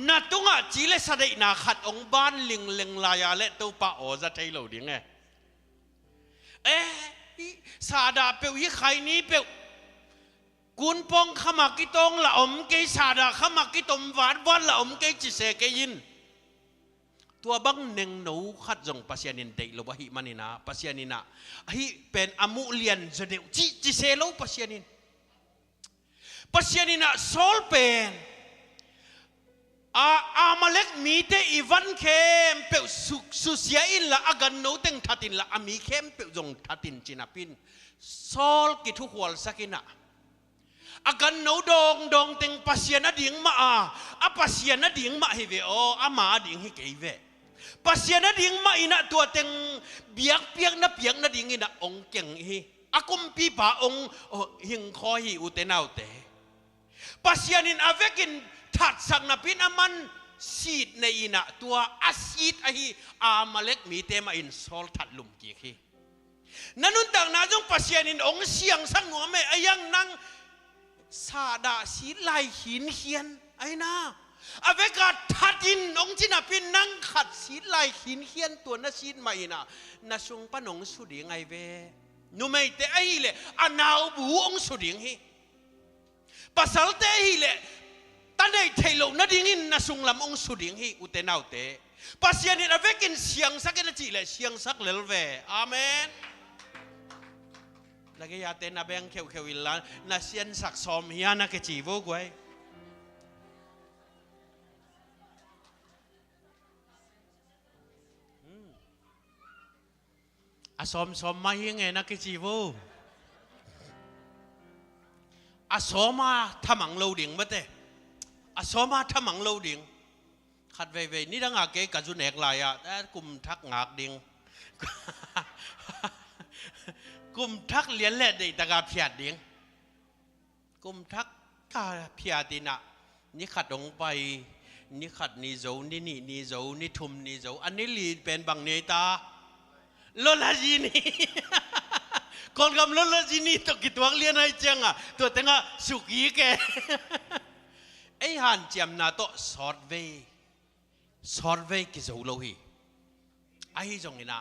นาตุงะจีเลสะได้นาขัดองบ้านลิงลายาเลตัวป้าโอจะไทยเหล่าดิ้งซาดาเปียวยี่ไข่นี้เปียวกุนปองขมักกิตงละอมเกยซาดาขมักกิตมหวานละอมเกยจิเสเกยินตัวบังเนงหนูขัดจงปัสยานินเดลวะหิมันนี่นะปัสยานินะฮิเป็นอมุเลียนจะเดวจิเซโลปัสยานินะโซลเป็นอามาเล็กมีเตอีวันเข้มเปียวสุเสียอินละอากันโนเต็งทัดินละอามีเข้มเปียวจงทัดินจินาปินโซลกิทุหัวสักินะอากันโนดองเต็งปัสยานะดิ่งมาอาปัสยานะดิ่งมาฮิเวโออามาดิ่งฮิเกยเวปัสยานะดิ่งมาอินะตัวเต็งเบียกนะดิ่งอินะองเก่งฮิอากุมปีป่าองหิงคอฮิอุเตนาวเตปัสยานินอเวกินทัดสักนับพินามันซีดในอินะตัวอาซีดอหิอามาเล็กมีเตมาอินโซลทัดลุมกี่ขีนั่นนุ่นต่างนาจงปัสยานินองเสียงสังหัวเมอยังนั่งซาดาสีไลหินเขียนไอ้นาอเวกาทัดินองจินาพินนั่งขัดสีไลหินเขียนตัวนาซีดมาอินะนาซุงปนองสุดีไงเวนูไม่เตไอเลอานาวบูองสุดีงฮีปัสสัลเตฮีเลตอนนี้เทโลนัดยินนาซุงลำองสุดิงฮีอุเตนาวเตปัสยานินอเวกินเสียงสักนาทีเลยเสียงสักเลลเวอาเมนแล้วก็ยาเตนาเบงเขียววิลลานาเสียนสักซอมฮิอานาเกจีโวกไว้อาซอมมายังไงนาเกจีโวอาซอมาทำมังโลดิ่งมาเตอาสมาทำมังโลดิ่งขัดเวนี่ดังอาเกกับจุนเอกลายอ่ะแต่กลุ่มทักงากดิ่งกลุ่มทักเลียนเล่ได้ตะกาเพียดดิ่งกลุ่มทักกาเพียดินะนี่ขัดลงไปนี่ขัดนี่โจนี่โจนี่ทุมนี่โจอันนี้ลีเป็นบังเนตาโลลาจีนีคนกำลังโลลาจีนีตกิตัวเลียนให้เจ้งอ่ะตัวแต่งอ่ะสุกี้แกไอ้หันเจียมนาโตสอดเวกิโซโลฮีไอ้จงนี่นะ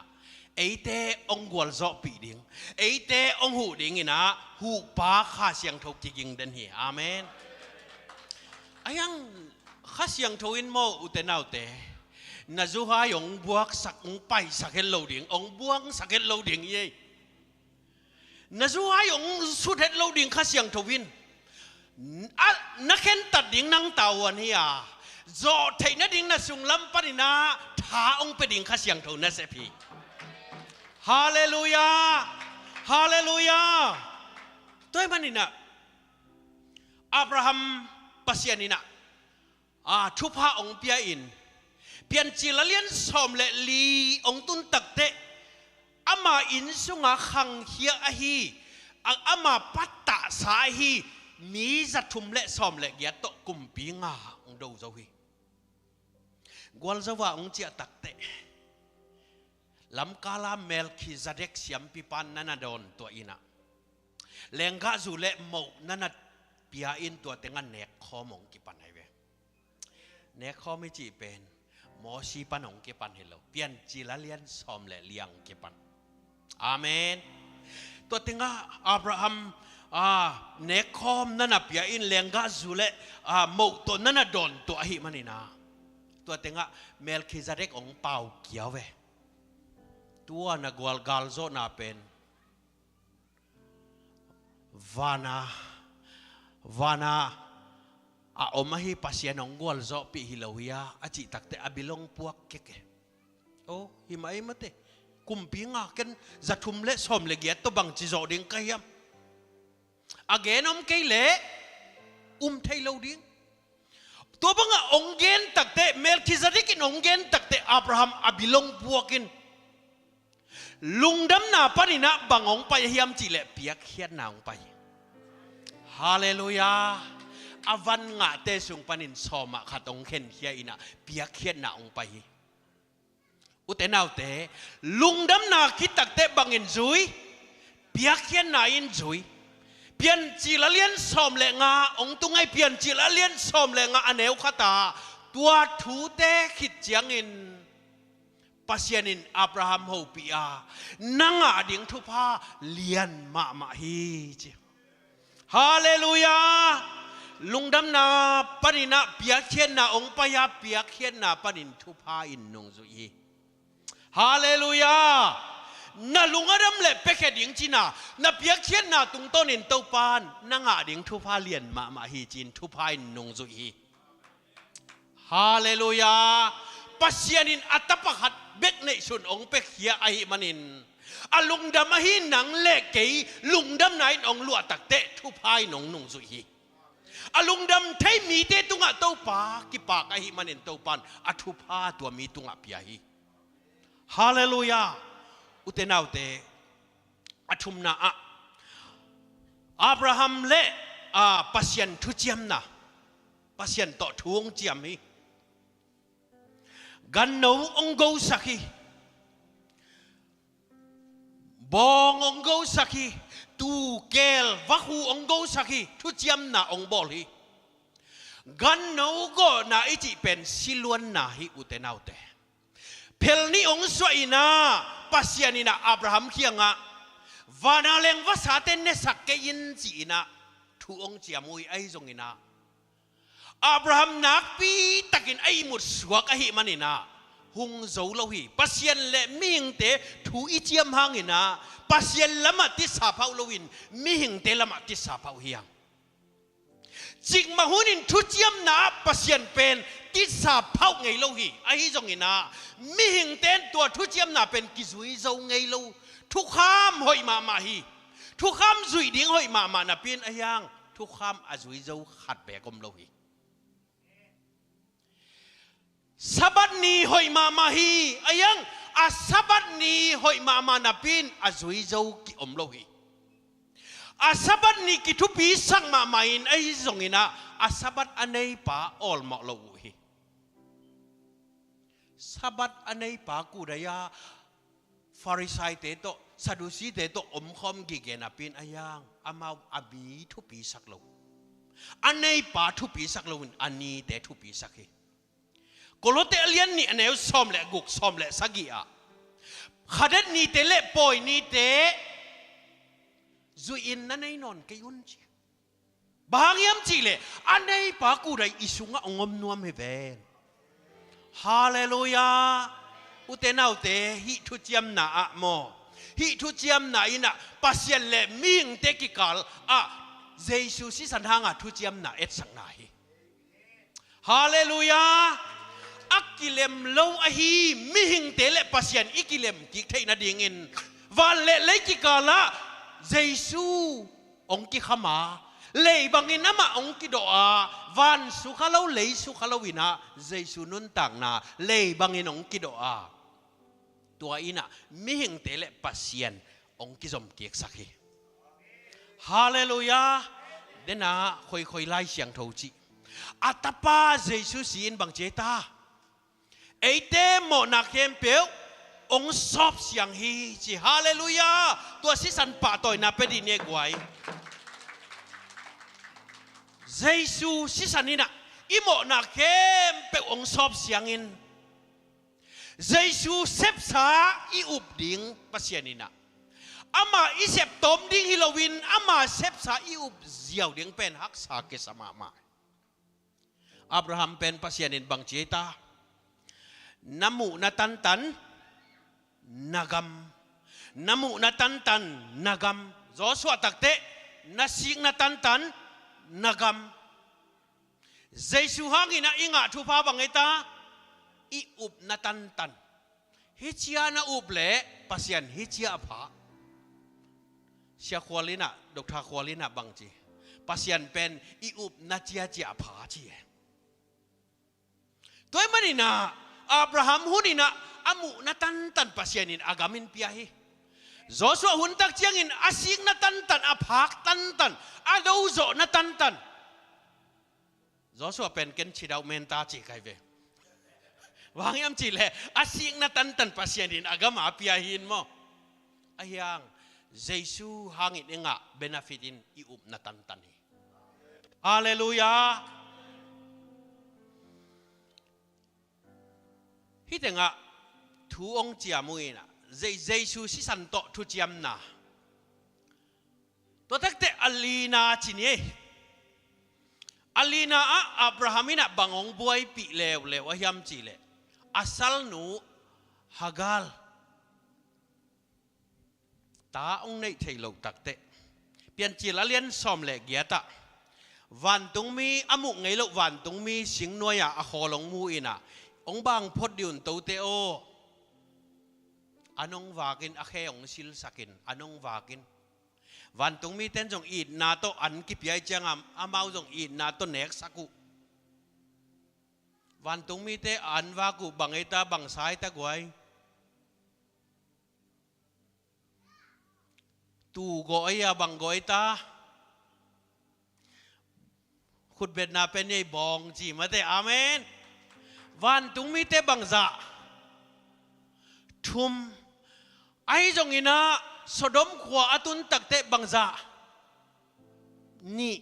ไอเตองกวลโซปีดิงไอเตองหูดิงอินะหูป้าข้าเสียงทกจิกิงเดนเฮียอาเมนอายังข้าเสียงทวินโมอุเตนเอาเตน่าจูหายองบวกสักองไปสักเฮลโลดิงองบวกสักเฮลโลดิงยัยน่าจูหายองสุดเฮลโลดิงข้าเสียงทวินนักเห็นตัดดิ่งนั่งตาวันเฮียโจเทนดิ่งน่าสุงลำปนินาท้าองไปดิ่งข้าเสียงทวนนั่นเสพีฮาเลลูยาฮาเลลูยาตัวมันนี่นะอับราฮัมปัสยานี่นะทุพาองเปียอินเปียนจิลเลียนสอมเลลีองตุนตักเตอามาอินสุงาขังเฮียอฮีอามาปัตตาสาฮีมีจัตุมเลสอมเลเกียตกุมปีงาองดูเจ้าฮีกวลจะว่าองเจียตักเตลำกาลาเมลคิซาเด็กเสียมปิปันนันดอนตัวอินะเลงกาจูเลโมนันเปียอินตัวเต็งเนกคอมองกิปันไฮเวเนกคอไม่จีเป็นมอชีปันองกิปันเฮโลเปียนจิลาเลียนซอมเลเลียงกิปันอาเมนตัวเต็งอับราฮัมเนกคอมนันเปียอินเลงกาจูเลโมตัวนันดอนตัวหิมันนี่นะตัวเต็งเมลคิซาเด็กองเป่าเกี่ยวเวตัวนักวอลกาลโซนาเป็นวานาอมหิปัสยานองกวลโซปีฮิโลวิยาอาจิตักเตอบิลงพวกเก๋โอ้หิมายมาเตกุมปีงากันจัตุมเลสอมเลเกียตบังจิโซดิงกายมอาเกนอมเกเลไทยโลดิงตัวบังองเกนตักเตเมลคิซาเดกินองเกนตักเตอับราฮัมอบิลงพวกินลุงดำนาปนินะบังองไปเฮียมจิเลเปียกเขียนนาองไปฮาเลลูยาอวันงะเตสุงปนินสอมาขัดองเข็นเขียอินะเปียกเขียนนาองไปอุเตนเอาเตลุงดำนาคิดตักเตบังอินจุยเปียกเขียนนาอินจุยเปียนจิลเลียนสอมเลงาองตุงไอเปียนจิลเลียนสอมเลงาอเนวขตาตัวทูเตคิดเจียงอินปัสยานินอับราฮัมโฮปีอานังอาดิ่งทุพาเลียนมาฮีจิฮาเลลูยาลุงดำนาปนินะเปียกเขียนนาองปยาเปียกเขียนนาปนินทุพาอินนงจุยฮาเลลูยานาลุงอดัมเล็บเป็กดิ่งจีน่านาเปียกเขียนนาตุงต้นินเต้าปานนังอาดิ่งทุพาเลียนมาฮีจินทุพาอินนงจุยฮาเลลูยาปัสยานินอัตปะหัดเบกในส่วนองเป็กเฮียไอมันินอลุงดำมาหินหนังเล็กเกยลุงดำไหนองลวดตักเตะทุพายนงนุงสุฮีอลุงดำไทยมีเตตุงะเต้าปากิปากไอมันินเต้าปันอทุพาตัวมีตุงะเปียฮีฮาเลลูยาอุเตนาวเตอทุมนาอับราฮัมเละปัสยันทุเจียมนะปัสยันต่อทวงเจียมฮีกันนูองโกสักีบององโกสักีตูเกลวักหูองโกสักีทุจยมนาองบอลีกันนูก็นาอิจิเป็นสิลวนนาฮิอุเตนาวเตเพลนี่องสวยนาปัสยานินาอับราฮัมเคียงะวานาเลงวาสาเตนเนสักเกยินจีนาทุองเจียมุยไอจงอินาอับราฮัมนักปีตักินไอหมดสวกไอหิมันนะหงโจโลหีปัสยันเละมิหิงเตถูอิเจียมหางอินะปัสยันละมาติสาพาวโลวินมิหิงเตละมาติสาพาวเฮียงจิกมาหุนินทุเจียมนะปัสยันเป็นติสาพาวไงโลหีไอจงอินะมิหิงเตนตัวทุเจียมนะเป็นกิจุยโจไงโลทุกขามหอยมาฮีทุกขามจุยดิ้งหอยมานะเป็นไอยังทุกขามอจุยโจขัดแบกอมโลหีสับัดนี้หอยมาฮีอายังสับัดนี้หอยมานับเป็นอาจุยเจ้ากิอมโลหีสับัดนี้กิทุปีสังมาอินไอจงอินะสับัดอันไหนป่าออลมาโลหีสับัดอันไหนป่ากูได้ยาฟาริสัยเตโตซาดูซีเตโตอมคอมกิเกนับเป็นอายังอามาอบีทุปีสักโลอันไหนป่าทุปีสักโลอันนี้เตทุปีสักฮีโกโลเตเลียนนี่อันเอวซอมเละกุกซอมเละสักีอา ขัดนี่เตเล่ปอยนี่เตจุอินนั่นไอ้นอนกยุนจีบางยามจีเล่อันไหนปากูได้อิสุงะองมนวมเฮเวนฮาเลลูยาอุเตนาอุเตฮิทุจยมนาอะโมฮิทุจยมนาอินะปัสยันเล่มิงเตกิกาลอะเยซูสิสันหางะทุจยมนาเอตสังนาฮิฮาเลลูยาอักกิเลมโลอะฮีมิหิงเตเลปัสยันอิกิเลมกิเทนาดิงินวันเล่เลกิกาละเยซูองกิขมาเลยบางอินมาองกิโดอาวันสุขเราเลยสุขเราวินาเยซูนุนต่างนาเลยบางอินองกิโดอาตัวอินะมิหิงเตเลปัสยันองกิสมเกียกสักฮีฮาเลลูยาเดน่าค่อยๆไล่เสียงทูจีอัตปาเยซูสินบางเจตาไอเตโมนักเข้มเปียวองสอบเสียงฮีจีฮาเลลูยาตัวสิสันปะต่อยนาเป็ดิเนกไว้เยซูสิสันนี่นะอิโมนักเข้มเปียวองสอบเสียงอินเยซูเซฟสาอิอุบดิงปัสยานินะอามาอิเซปตอมดิงฮิโลวินอามาเซฟสาอิอุบเจียวดิงเป็นฮักษาเกสมามาอับราฮัมเป็นปัสยานินบางเจตานามุนาตันตันนากมนามุนาตันตันนากมโจสวตักเตนาสิกนาตันตันนากมเยซูฮังอินะอิงะทุพาบังเอตาอิอุบนาตันตันฮิจิอานาอุบเล่ปัสยันฮิจิอาผาเชียควอลินะดรควอลินะบางจีปัสยันเป็นอิอุบนาจีอาจีอาผาจีตัวมันนี่นะอับราฮัมหุนินะอามุนาตันตันปัสยันินอากามินพิอาฮีโจชัวหุนตักเชียงอินอาสิกนาตันตันอาพักตันตันอาดูโจนาตันตันโจชัวเป็นเกณฑ์ชิดาวเมนตาจีใครเววางยามจีเล่อาสิกนาตันตันปัสยันินอากามาพิอาฮินโมอายังเยซูหางอินเองะเบนาฟิดินอิอุบนาตันตันฮีฮาเลลูยาฮิตงะทูองเจียมุยนะเยซูสิสันโตทุจยมนาตัวทักเตอลีนาจินีอลีนาอับราฮัมินะบังองบวยปีเลววะยามจีเลอัสลนูฮักาลตาองในเทโลตักเตเปลี่ยนจีละเลียนซอมเลกเกียตะวันตุงมีอมุไงโลวันตุงมีสิงนวยอะขอลงมูอินะองบางพดดินตัวเตโออันองวากินอาเคองซิลสักินอันองวากินวันตุงมีเต้นจงอีดนาโตอันกิปยายจังอามาจงอีดนาโตเนกสักุวันตุงมีเตอันวากุบังเอตาบังสายตะกวยตูโกอยาบังโกอยตาขุดเบ็ดนาเป็นยัยบองจีมาเตอาเมนวันตุงมีเตบังซาทุมไอจงอินะสดมขวาอตุนตักเตบังซานี่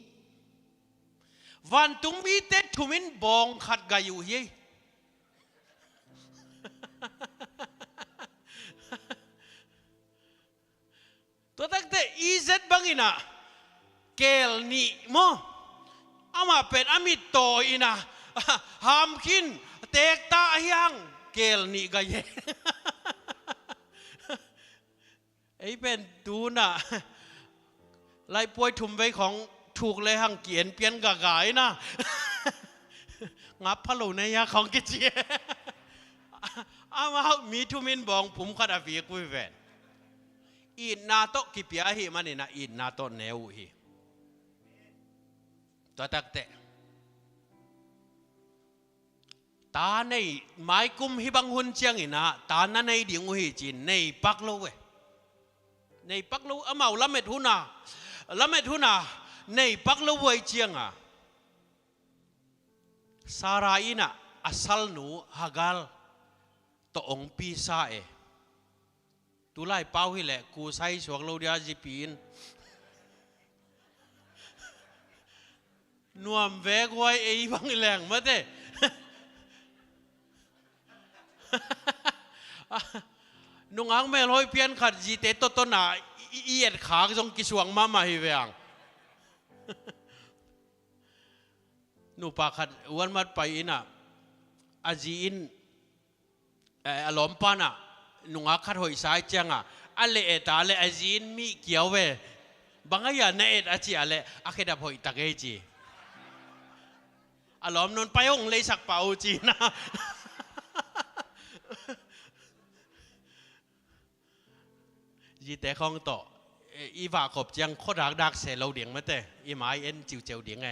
วันตุงมีเตทุมินบองขัดกายุเฮตัวตักเตอีเซตบังอินะเกลนี่โมอามาเป็นอามิโตอินะหามขินเตกตายังเกลนี่ก็เย่ไอ้เป็นดูน่ะไล่ป่วยทุ่มไว้ของถูกเลยหังเกียนเปลี่ยนกะกายนะงับพะโล้ในยาของกิจเจอามามีทุมินบองผมขัดอาฟีกุยแวนอินนาโตกิเปียหิมันนี่นะอินนาโตเนวหิตัวตักเตตาในไม้กุมฮิบังหุนเชียงอินะตานั่นในดิ่งหิจินในปักโลเวในปักโลอามาละเม็ดหุนาในปักโลเวเชียงอ่ะสาราอินะอัสลนูฮักาลตองปีซาเอตุไลเป้าหิแหละกูใส่สวงโลเดียจีปีนนวมแวกไว้ไอ้บังแหลงมาเต้ นุ่งอังเมลอยเพียนขัดจีเตตต้นหนาเอียดขาจงกิสวงมาฮิเวียงนูปาขัดวันมัดไปอินะอาจีอินอารมณ์ปานะนุ่งอักขัดหอยสายจังอ่ะอันเละตาเละอาจีอินมีเกี่ยวเวบางอย่างเนตอาจีอะไรอาเคดับหอยตะเกจีอารมณ์นนไปองเลยสักเป่าจีนะยีแต่ของต่ออีว่าขบจังโคตรดักเสเราเดียงมาแต่อีหมายเอ็นจิวเจียวเดียงไง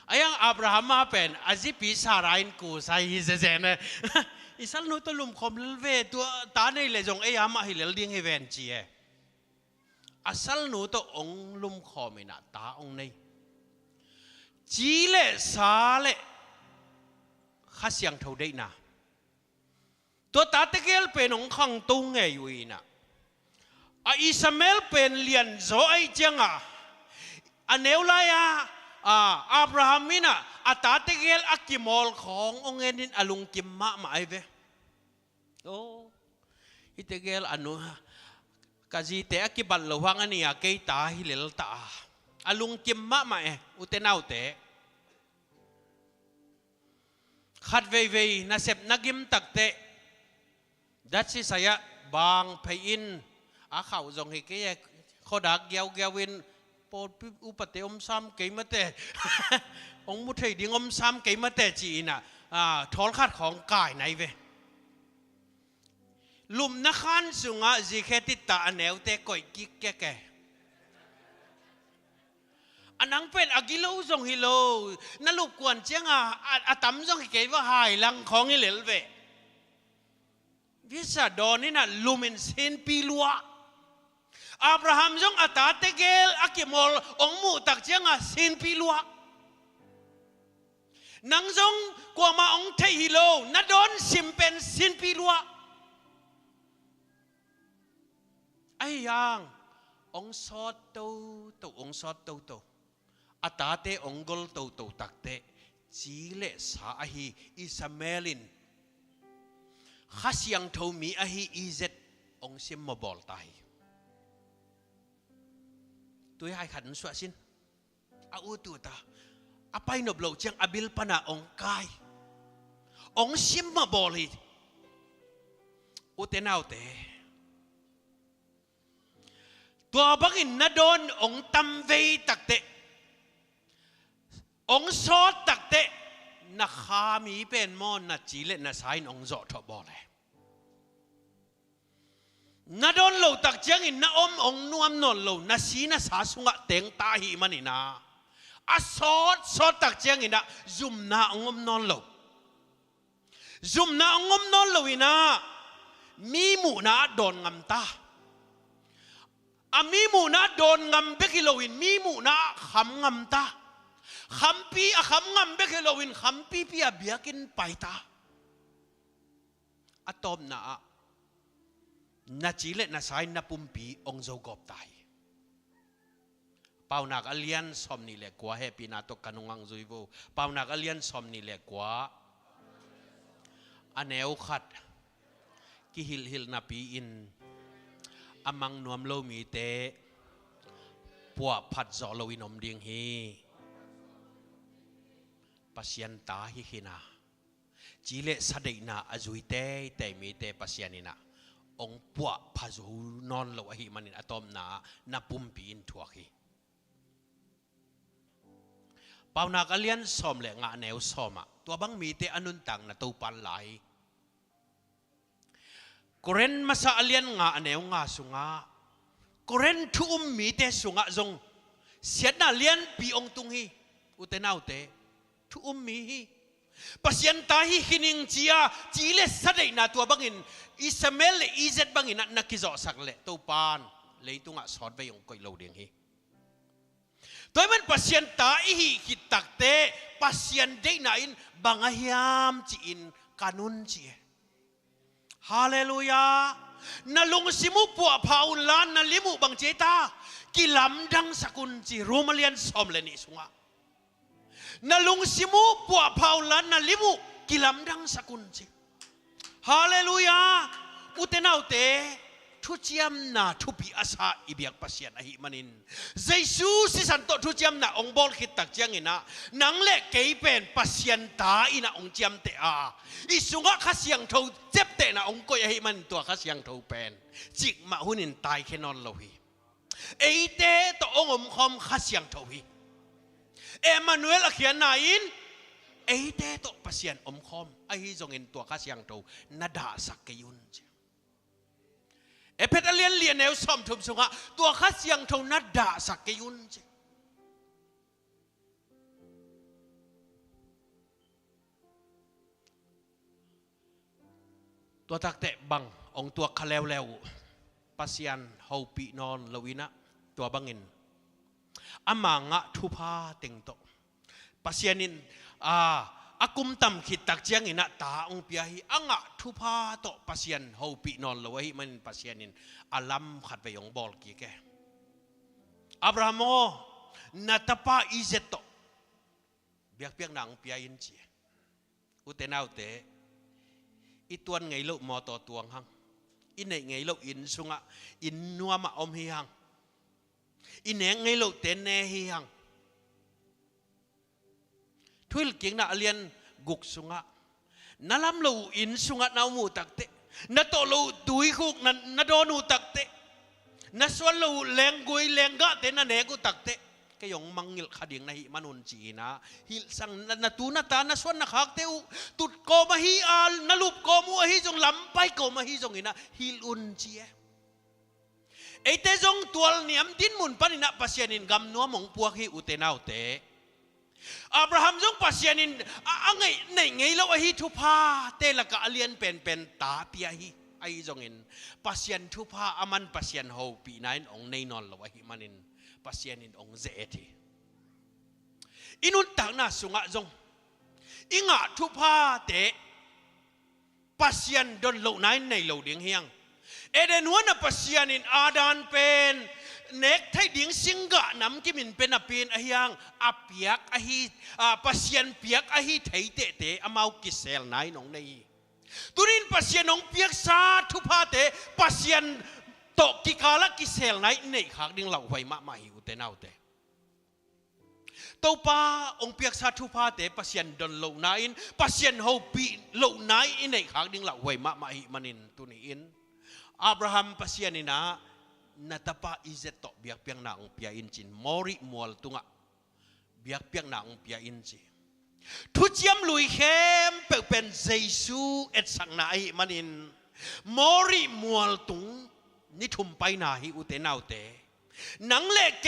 ไอ้ยังอับราฮัมมาเป็นอาจิปีสารายนกูใส่ฮิเซเซนอิสัลนุตลุมคมเลเวตัวตาในเลยจงไอ้ยามาฮิเลเดียงเฮเวนจีเออาสัลนุตองลุมคอมินาตาองในจีเลสาเลข้าเสียงเท่าได้นะตัวตาตะเกลเป็นองขังตุงไงอยู่นะอิสมาเอลเป็นเลียนโซไอจังอันเนวลายอับราฮัมมินะอัตาเตเกลอักิมอลขององเงินินอลุงกิมมะมาไอเวโอ้อิเตเกลอนุกาจีเตอักิบัลลวังอันนี้เกยตาฮิเลลตาอลุงกิมมะมาเออุเตนาวเตขัดเวนัสเซบนักิมตักเตดัชสิสยะบางเพยินอาข่าวจงให้เกี่ยข้อดักเกี่ยววินปอดอุปเตอมซ้ำเกี่ยมาเตะองมุทัยดิ่งอมซ้ำเกี่ยมาเตะจีน่ะทอลขัดของกายไหนเวลุมนักขันสุงะจีเคติตาอันเนวเตะก่อยกิกแก่อันนั้นเป็นอากิโลจงฮิโลนั่นลูกกวนเจียงอาตั้มจงให้เกี่ยว่าหายลังของฮิเลลเววิสาดอนนี่น่ะลุมินเซนปีลัวอับราฮัมจงอัตาเตเกลอากิมอลองมูตักเจียงเซนปีลัวนังจงกว่ามาองเทฮิโลนัดโดนซิมเป็นเซนปีลัวไอ้ยังองซอดโตองซอดโตอัตาเตองกลโตตักเตจีเลสาอหีอิสมาเอลินข้าเสียงเท่ามีอหีอีเซตองซิมมาบอลตายตัวให้ขันสวดสินอาอุตุตาอภัยนบโลเจียงอบิลปนาองกายองซิมมาบอลฮีอุเตนาวเตตัวบังอินนาโดนองตัมเวตักเตองซอดตักเตนักขามีเป็นมอนนัดจีเลนัดสายองจอทบอลเลยนาโดนโลตักเจียงอินนาอมองนวมนนโลนาสีนาสาสุงะเต็งตาหิมันอินาอาซอดตักเจียงอินะซุมนาองมนนโลซุมนาองมนนโลอินะมีมูนาโดนงำตามีมูนาโดนงำเบกิโลอินมีมูนาขำงำตาขำปีขำงำเบกิโลอินขำปีเบียกินไปตาอะตอมนานาจีเลนาสายนาปุ่มปีองโจกอบตายเป่านักอเลียนสมนี่แหละกว่าเฮปีนาตกันุงังจุยโวเป่านักอเลียนสมนี่แหละกว่าอันเอวขัดกิฮิลนาปีอินอามังนวมโลมีเตปัวพัดจอโลวินอมเดียงฮีปัสยันตาฮิฮินาจีเลสเดนาอจุยเตแต่มีเตปัสยันินาองปัวพาจูนอนโลหิมันินอะตอมนาปุ่มปีนทัวกีเป่านักเลียนสอมแหลงะแนวสอมตัวบังมีเตอนุนตังนาตูปันไหลกเรนมาซาเลียนงะแนวงะสุงะกเรนทุ่มมีเตสุงะจงเสียนาเลียนปีองตุงฮีอุเตนาวเตทุ่มมีปัสยันตาฮิคินิงจียจีเลสเดนาตัวบังอินอิสมาเอลอีเซตบังอินนักกิจอสักเละตัวปานเลยตุงะสอดไปยงก่อยโลเดียงฮีตัวมันปัสยันตาฮิคิตักเตปัสยันเดนาอินบังอาฮิามจีอินกานุนจีฮาเลลูยานาลุงสิมุปัวพาอุลานนาลิมุบังเจตากิลำดังสกุลจีรูมาเลียนสอมเลนิสุงะนาลุงสิมุปัวพาอุลานนาลิมุกิลำดังสกุลจีฮาเลลูยา อุเตนาเตทุจยมนาทุปีอาสาอิบิกปัสยันอหิมันินเจสูสิสันโตทุจยมนาองบอลคิดตักเจียงอินะนังเล็กเกยเป็นปัสยันตาอินะองเจียมเตอาอิสุงะขัสยังทูเจ็บเตนะองก็อหิมันตัวขัสยังทูเป็นจิกมาหุนินตายแค่นอนโลหิเอเตตองอมคอมขัสยังทูหิเอมานูเอลเขียนนายนเอเตตปัสยันอมคอมไอฮิจงอินตัวขัสยังทูนาดาสักเกยุนเอเพตเลียนเลียนแนวซ้อมทุบสุงะตัวขัดยังทงนัดด่าสักเกยุนเจตัวตักเตะบังองตัวคาเลวเลวปัสยันเฮาปีนอนลวินะตัวบังอินอามางะทุพาเต็งโตปัสยันินอากุมตำขิดตักเจียงอินะตาองเปียฮีอ่างะทุพาโตปัสยันเฮาปีนอนลวิมันปัสยันินอาลัมขัดไปยองบอลกี่แกอับราฮัมนัตปาอิเจโตเบียกเปียงนางเปียอินจีอุเตนาวเตอีตัวไงลูกมอต่อตัวหังอินไหนไงลูกอินสุงะอินนัวมาอมฮีหังอินไหนไงลูกเตนเนฮีหังทุยเก่งน่ะเรียนกุกสุงะนั่นลำลูอินสุงะนามูตักเตนั่นโตลูตุยคุกนั่นโดนูตักเตนั่นส่วนลูแรงกุยแรงกะเตนั่นเนกุตักเตก็ยองมังงิลขดิงในมนุนจีนะฮิลสังนั่นตูนั่นตานั่นส่วนนักฮักเตวตุดโกมาฮิอัลนั่นลูกโกมัวฮิจงลำไปโกมาฮิจงอินะฮิลอุนจีไอเตจงตัวเนียมดินมุนปนินะปัสยานินกำนัวมงพวกฮิอุเตนาวเตอับราฮัมจงปัสยานินไงในไงแล้วฮิทุพาเตละกะเลียนเป็นตาเปียฮิไอจงอินปัสยันทุพาอามันปัสยันโฮปีนัยองในนอนละวะฮิมันินปัสยันินองเจติอินุนตักน่าสุงะจงอิงะทุพาเตปัสยันดนโลนัยในโลดิ่งเฮียงเอเดนหัวน่ะปัสยันินอาดานเป็นเน็กไทยดิ่งสิงกะน้ำกิมินเป็นอภินอเฮียงอเปียกอหิปัสยันเปียกอหิไทยเตอมากิเซลนายน้องในตุรินปัสยันน้องเปียกซาทุพาเตปัสยันโตกิกาลกิเซลนายในขากดิ่งเหล่าไว้มาหิวเตนาวเตตัวป้าองเปียกซาทุพาเตปัสยันดนเหล่านายปัสยันเฮาปีเหล่านายในขากดิ่งเหล่าไว้มาหิมันินตุนีอินอับราฮัมปัสยันนินะนัตปาอิเจโตเบียกเปียงนางเปียอินจินมอริมัวลตุงะเบียกเปียงนางเปียอินจิทุจยมลุยเข้มเป็นเจซูเอ็ดสังนาอิมันินมอริมัวลตุงนิทุมไปนาฮิอุเตนาวเตนังเล็กเ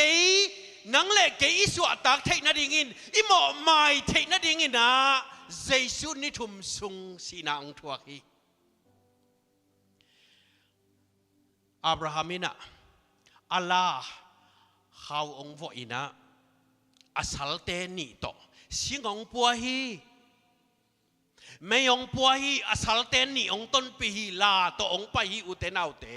กอิสวะตากเทนดิ่งินอิหมอไม่เทนดิ่งินนะเจซูนิทุมซุงสีนางทัวฮีอับราฮัมินะอัลลาห์เขาองค์วอินะอาศัลเตนิโตสิงองปัวฮีไม่องปัวฮีอาศัลเตนิองต้นปีฮีลาโตองไปฮีอุเตนาวเต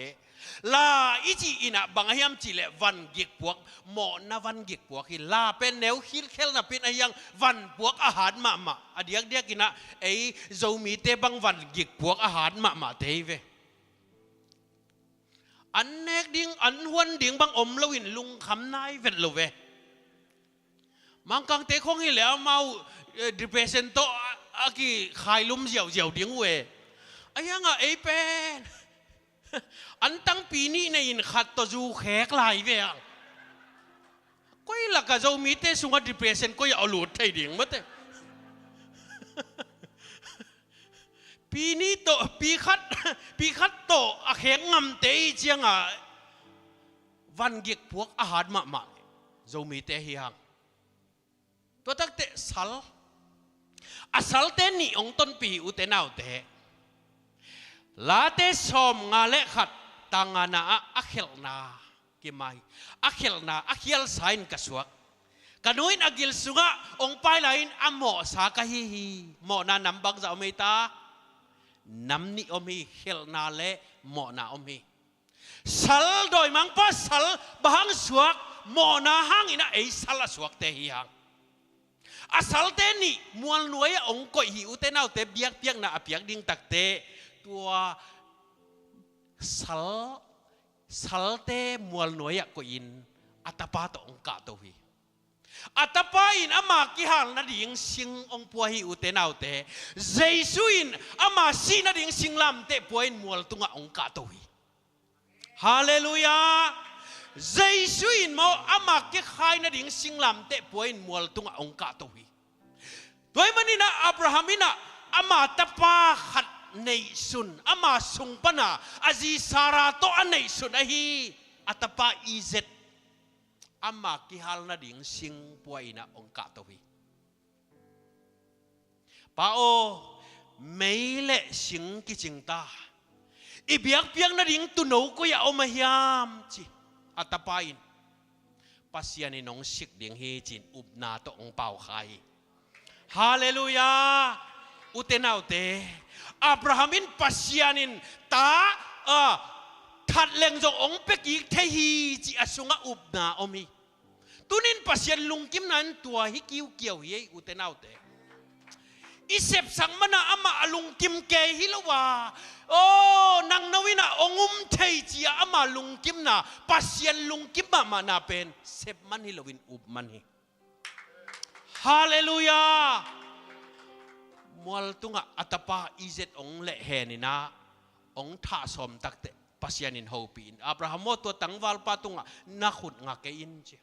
ลาอิจิอินะบางยามจิเลวันกิกพวกหมอนะวันกิกพวกฮีลาเป็นแนวคิดเคลนะเป็นอย่างวันพวกอาหารมาอเดียกกินะไอโจมีเตบังวันกิกพวกอาหารมาเทเวอันเนกดิ่งอันหวนดิ่งบางอมลวินลุงคำนายเวทโลเวมังกังเตคงให้แล้วเมาดิเพเซนโตอากีขายลุ่มเจียวดิ่งเวไอ้ยังไอ้เป็นอันตั้งปีนี้ในอินขัดตัวจูแขกลายเวงก็อีหลักกับเจ้ามีเตสุงดิเพเซนก็อย่าเอาหลุดไทยดิ่งมั้งเตปีนี้โตปีคัดโตอาเขงงำเตยเจียงอ่ะวันเก็กพวกอาหารมาโจมีเตฮีฮังตัวตั้งเตสัลอาศัลเตนี่องต้นปีอุเตนาวเตลาเตสอมงาเลขัดตังานาอัคเฮลนากิมายอัคเฮลนาอัคเฮลไซน์กสวกกันนุนอักิลสุงะองไปไลน์อโมสากะฮีโมนานำบังจะอเมตาน้ำนี่อมีเฮลนาเลหมอนาอมีสัลโดยมังปัสสัลบางสวกหมอนาหังอินะไอสัลสวกเตฮีหังอาสัลเตนี่มวลหน่วยองค์ก็หิวเตนเอาเตเบียกเปียกนาเปียกดิ่งตักเตตัว sal te mual noya ko in atapa to ong ka to hi atapa in ama ki hal na ding sing ong puahi utenaw te jesuin ama si na ding sing lam te puain mual tunga ong ka to hi hallelujah jesuin mo ama ki khai na ding sing lam te puain mual tunga ong ka to hi toy manina abrahamina ama tapa khat nei sun ama sung pana azi sara to anei sun ahi atapa izet ama kihal na ding sing puaina ong ka to hi pao meile sing ki chingta ibiak piang na ding tuno ko ya omahiam chi atapain pasiani nong sik ding hi chin upna to ong pau khai hallelujah utenaw te Abrahamin pasyanin ta that leng jong ong peki the hi chi asunga upna omi tunin pasyan lungkim nan tua hi kiu kiau hi utenaw te isep sang mana ama alungkim ke hilawa nang nawina ongum thei chi ama lungkim na pasyan lungkim ma na pen sep man hilawin up man hi hallelujah mual tunga atapa izet ong le henina ong tha som takte pasyanin hopin Abraham mo to tangwal pa tunga nakhut nga ke inje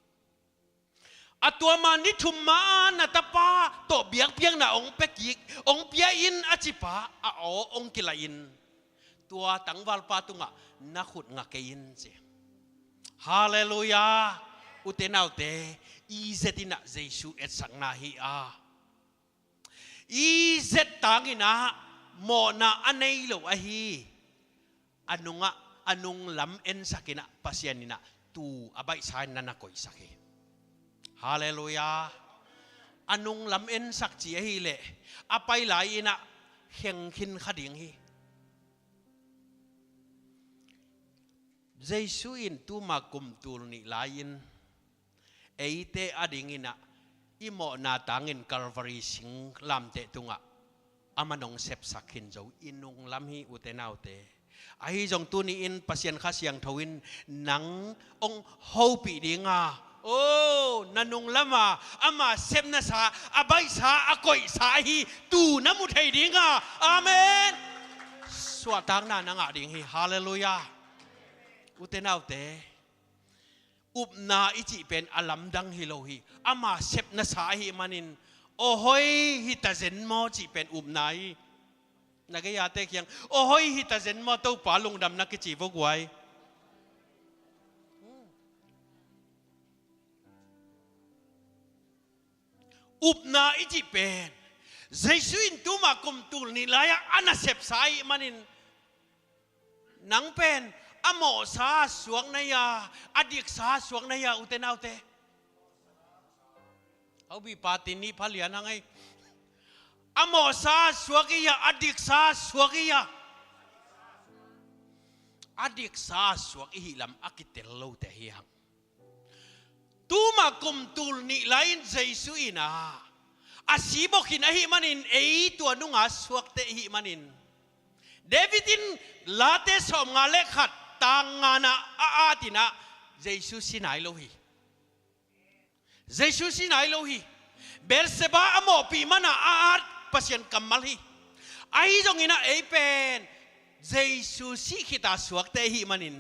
atwa man ni thumma natapa to biak piang na ong pekik ong pia in achipa a o ong kilain tua tangwal pa tunga nakhut nga ke inje hallelujah utenaw te izetina jesu et sangna hi a izet tangina mo na anei lo ahi anung lam en sakina pasyanina tu abay sa na koy saki hallelujah anung lam en sakchi ahi le apay laina hengkin khading hi jesuin tu makum tul ni lain eite adingina imo na tangin Calvary sing lam te tunga amanong sep sakhin jo inung lam hi utenaw te ahi jong tu ni in pasien khasyang thawin nang ong hopi dinga nanung lama ama sep na sa abay sa akoy sa hi tu na mu thei dinga amen swatang na nga ding hi hallelujah utenaw te upna ichi pen alam dang hilohi ama sep na sahi manin ohoy hitazen mo chi pen upnai nagayate kyang ohoy hitazen mo to palung dam na kichi vogwai upna ichi pen jesuin tuma kum tul ni laya ana sep sai manin nang pen amo sa suang na ya adik sa suang na ya utenaw te au bi patin ni phalian ngai amo sa suagiya adik sa suagiya adik sa suagi hilam akitel lo te hiang tuma kum tul ni lain jesuina asibo kinahi manin ei tu anunga suak te hi manin Davidin late som nga lekhat tangana aatina Jesus sinai lohi Jesus sinai lohi Berseba amo pi mana aat pasien kamalhi ai jong ina eipen Jesus si kita suak te hi manin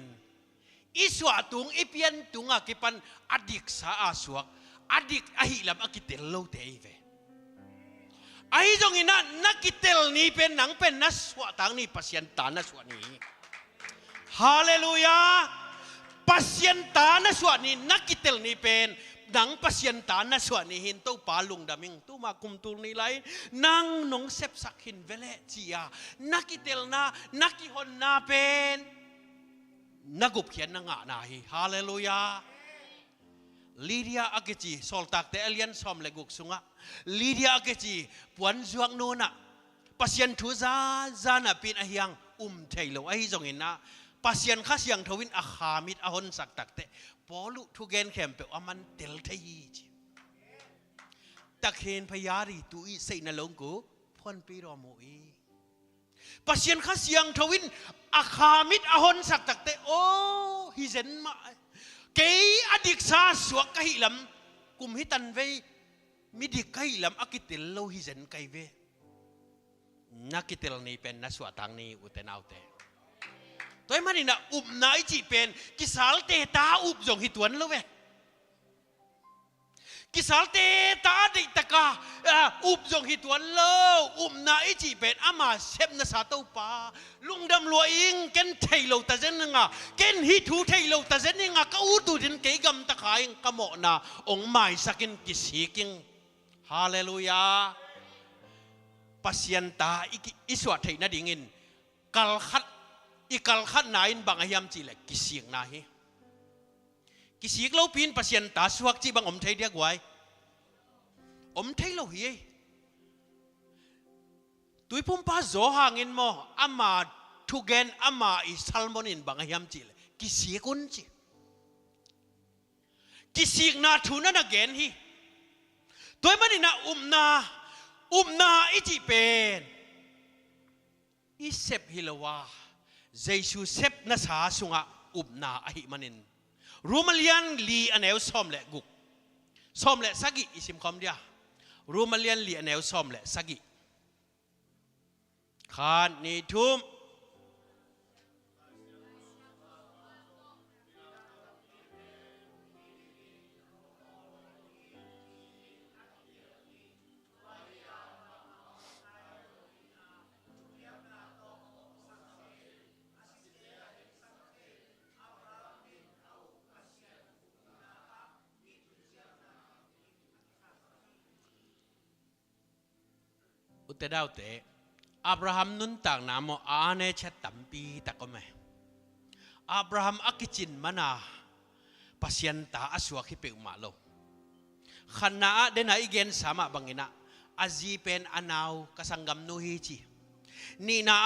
iswa tung ipian tunga kipan adik sa asuak adik ahilam akitel lo te ive ai jong ina nakitel ni pen nang pen naswa tang ni pasien ta naswa ni hallelujah pasien ta naswa ni nakitel ni pen nang pasien ta naswa ni hinto palung daming tu makum tul ni lai nang nong sep sakhin vele chia nakitel na nakihon na pen nagup khian na nga na hi hallelujah Lydia akechi soltak te alien som leguk sunga Lydia akechi puan zuang nona pasien thu za na pin ahyang thailo ahi jongin na pasien khasyang thawin a khamit ahon sak takte polu thu gen kempe aman tel thai chi takhen phayari tu i sei na longko phon pi ro mo i ปัสยันข้าเสียงทวินอาคามิดอหนสักตักเตโอฮิเซนมาเกยอดิกซาสวกกะฮิลำกุมฮิตันเวมิดิกะฮิลำอากิติลโลฮิเซนไกเวนักกิติลนี้เป็นนักสวดทางนี้อุตนาวเตตัวมันนี่นะอุบนายจีเป็นกิสาลเตตาอุบจงฮิตวนแล้วเวกิสาลเตตาดิตะกาอุบจงฮิตวนแล้วอุบนายจีเป็นอามาเซมนาซาตูปาลุงดำลัวอิงเกนเทโลตาเจนงาเกนฮิทูเทโลตาเจนงาก็อุดูดินเกยกำตะขายกะโมนาองค์ไม่สักินกิสีกิงฮาเลลูยาปัสยันตาอิสวะเทนดิ่งินกัลขัดikal khat nain bang ayam chi le kising na hi kisik lo pin pasien ta suak chi bang om thei dia gwai om thei lo hi tui pum pa zo hangin mo ama thugen ama I salmonin bang ayam chi le kisikun chi kisik na thuna na gen hi toy mani na umna ichi pen isep hilawa Jesu sep na sa sunga ubna ahi manin Rumalian li anew som le guk som le sagi isim kom dia Rumalian li anew som le sagi khan ni thumอุตดาวเตอับราฮัมนุนต่างนามอาเนชตัมปีตะก็ไม่อับราฮัมอักิจินมานาปัสยันตาอสวะคิเปอุมาโลขณะเดนอิเกนสามะบังอินะอาจีเป็นอนาวกสังกัมนุฮิจินี่นา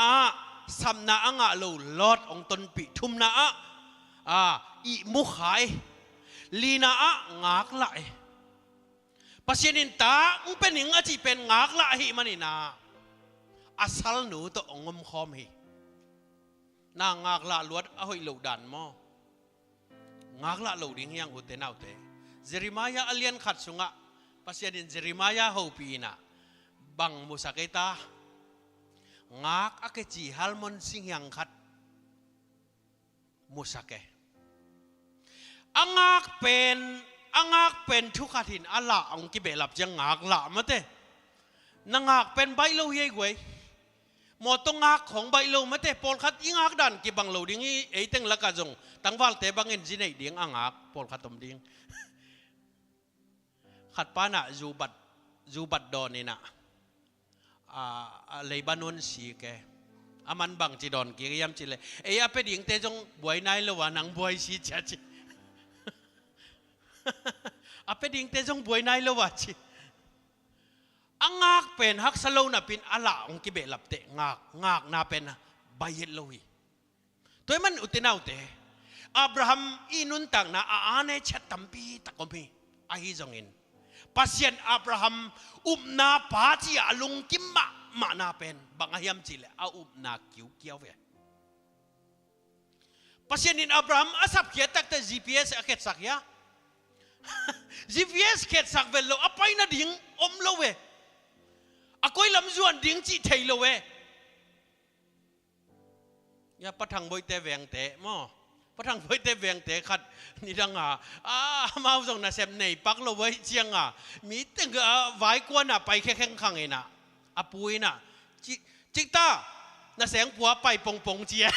สัมนาอังะโลลอดองตนปีทุมนาอิมุขายลีนาองากไหลปัสยันตาอุเป็นหญิงอาจีเป็นงากละหิมันนี่นาอาศัลหนูตัวองมคอมหินางากละลวดเอาหิโลดันมองากละโลดิ้งยังอุเตนเอาเตเจริมายาอเลียนขัดสุงะปัสยันเจริมายาฮูปีนะบังมุสเกตางากอเกจีฮัลมอนสิงยังขัดมุสเกangak pen thukatin ala ang kibelap jang ngak la mate nangak pen bailo hiye gwe moto ngak khong bailo mate pol khat ingak dan ki bang lo ding ei teng laka jong tangwal te bangin jinai ding angak pol khatom ding khat pana zubat don ni na Lebanon si ke aman bang ci don ki yam ci le ei ape ding te jong buai nai lo wa nang buai si cha chi apa ding te jong buai nai lo wa chi angak pen hak salo na pin ala ong kibe lapte ngak na pen bayet lo hi toy man utinaw te Abraham inun tang na aane chat tampi takomi ahi jongin pasien Abraham umna pa chi alung kimma ma na pen bangayam chile a umna kiu kiaw ve pasien in Abraham asap khia tak te GPS aket sakya GPS ket sak velo apay na ding lo we akoy lam zuan ding chi thei lo we ya patang boy te veng te mo patang boy te veng te khat ni danga mau jong na sem nei pak lo we chiang mi teng vai kwan pai khe kheng khang ina apui na chi ta na seng pua pai pong pong chia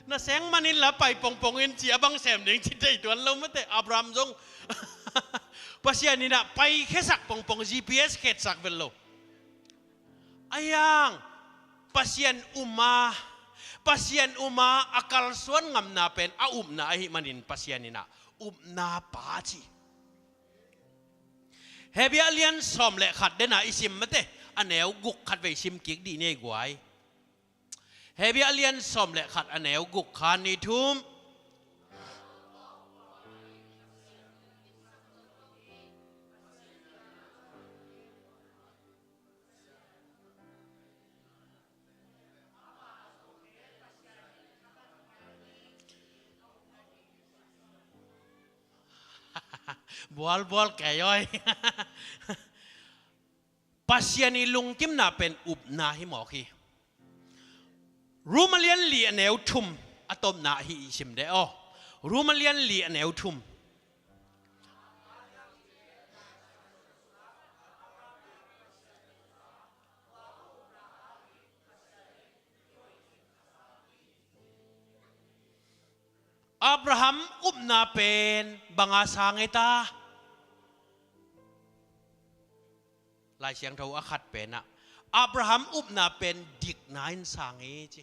na seng manin la pai pong pong in chia bang sem ding chi dei tuan lo mate Abraham jong pasien ni na pai khesak pong pong GPS khet sak velo ayang pasien uma akal suan ngam na pen na hi manin pasien ni na na pa chi hebi alian som le khat de na isim mate aneu guk khat ve sim kik di nei gwai hebi alian som le khat aneu guk khan ni thum บัวแก่ย่อย ปัสยานีลุงกิมนาเป็นอุบนาหิหมอคีรู้มาเลียนเหลียแนวทุ่มอะตอมนาหิชิมได้อ๋อรู้มาเลียนเหลียแนวทุ่มอับราฮัมอุบนาเป็นบังอาสางไอตาลายเสียงเท่าอาคัดเป็นอะอับราฮัมอุบนาเป็นดิกนายสางเอจี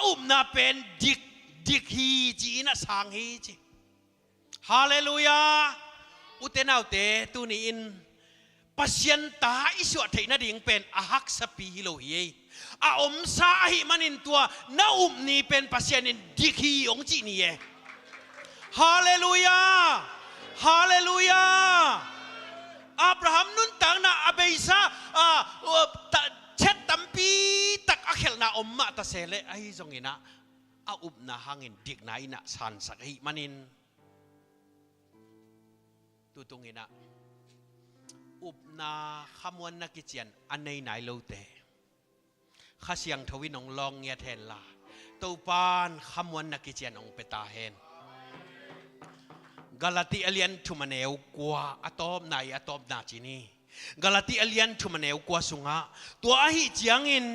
อุบนาเป็นดิกฮีจีน่ะสางเอจีฮาเลลูยาอุเตนเอาเตตุนีอินปัสยันตาอิสวดเทน่าดิ่งเป็นอาฮักสปีฮิโลฮีอาอมซาหิมันินตัวน้าอุบนี่เป็นปัสยันินดิกฮีองจีนี่เอฮาเลลูยาฮาเลลูยาอับราฮัมนุนต่างน่ะอเบย์ซาเช็ดตั้มปีตักอักเขลน่ะอมมาตาเสเลไอ้ตรงนี้นะอุบน่ะหางินดิกนายน่ะสันสักหิมันินตัวตรงนี้นะอุบน่ะขมวนนักกิจยันอันในไหนโลเตข้าเสียงทวินองลองเงียแทนละตัวปานขมวนนักกิจยันองเปตาเฮนกาลาติเอเลียนทุมันเอวกว่าอะตอมนาจีนีกาลาติเอเลียนทุมันเอวกว่าสุงะตัวอาหิจียงอิน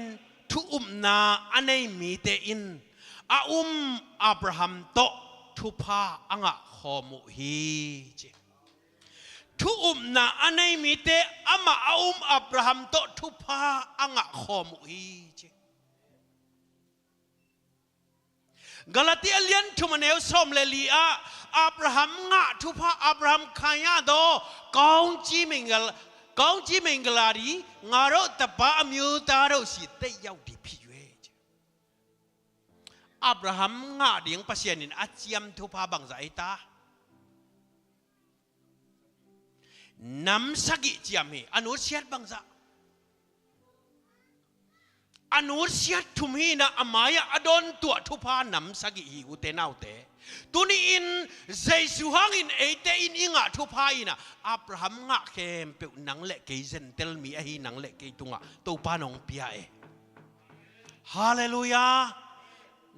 ทุนาอันในมีเตอินอับราฮัมโตทุพาอังะขมุฮีจีทุนาอันในมีเตอับราฮัมโตทุพาอังะขมุฮีจีกาลาติเอเลียนทุมันเอวสมเลลีอาอับราฮัมงะทุพาอับราฮัมขายาโดกองจีมิงกลาดีงาโรตปาอมิวตาโรสิเตยาวดิพิเวจอับราฮัมงะดิ่งปัสยานินอาเจียมทุพาบังใจตาน้ำสกิเจียมฮีอนุเชียดบังใจอนุเชียดทุมฮีนะอามายะอดอนตัวทุพาน้ำสกิฮีอุเตนาวเตตัวนี้อินเจสุฮังอินเอเตอินอิงะทุพาอินะอับราฮัมงะเข้มเปิวนังเล็กเกยเซนเตลมีไอนังเล็กเกยตุงะตัวปานองเปียเอฮาเลลูยา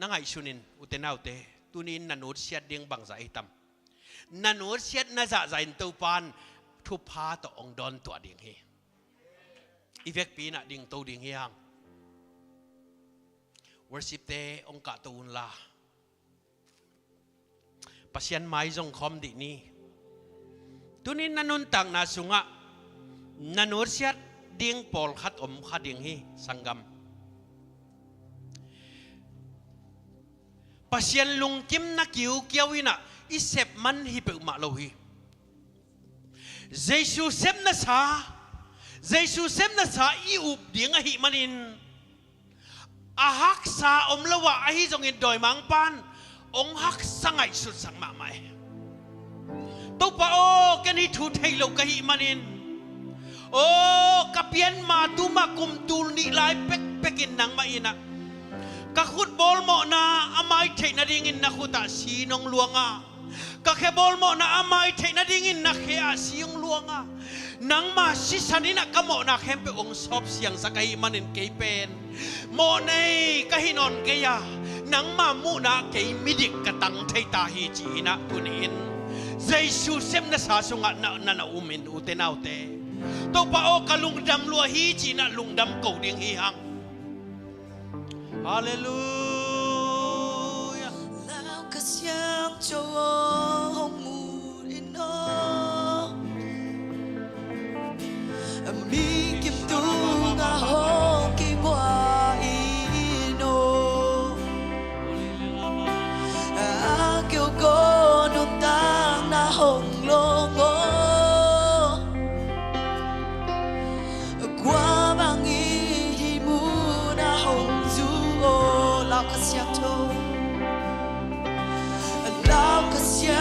นังไอชุนินอุเตนาวเตตัวนี้นันุเชียดเดียงบังใจตัมนันุเชียดน่าจะใจตัวปานทุพาตัวองดอนตัวเดียงเฮอีเวกปีน่ะดิ่งตัวเดียงเฮียงworship เตองกะตูนลาปัสยันไม้จงคอมดินี้ตุนินนันุนต่างนาสุงะนันุเสียดดิ่งปอลขัดอมขัดดิ่งฮีสังกัมปัสยันลุงกิมนักยิวเกียววินะอิเซบมันฮิเปอุมาโลฮีเจสุเซมนาซาอิอุบดิ่งอหิมันินอาฮักษาอมละวะอหิจงอินดอยมังปันองฮักสังไงสุดสังมาไม่ตัวป้าโอกันฮิทูเทโลกะฮิมันินโอ้กับเปียนมาตุมากุมตูนิลายเป็กินนังมาอินะกะขุดบอลโมนาอามายเทนาดิ่งอินนักขุตาสีนองลวงอ่ะกะแค่บอลโมนาอามายเทนาดิ่งอินนักเขียสีนองลวงอ่ะนังมาสิสันินักกะโมนาเข้มเปองซอบเสียงสักไอมันินเกยเป็นโมเนกะฮินอนเกียนังมามูนาเกยมิดิกกะตังไทตาฮีจีนะตุนินเจสุเซมนะสาสุงะนะอุมินอุเตนาวเตตัวป้าโอกะลุงดำลัวฮีจีนะลุงดำเกาเดียงฮีฮังฮาเลลูยาแล้วก็เสียงโจฮงมูริโนมีกิมตุงะฮงกิบวาอิโนอาเกียวโกนุนตางนะฮงโลโงกว่าบางอีฮิมูนะฮงจูโอแล้วก็เสียงโจแล้วก็เสีย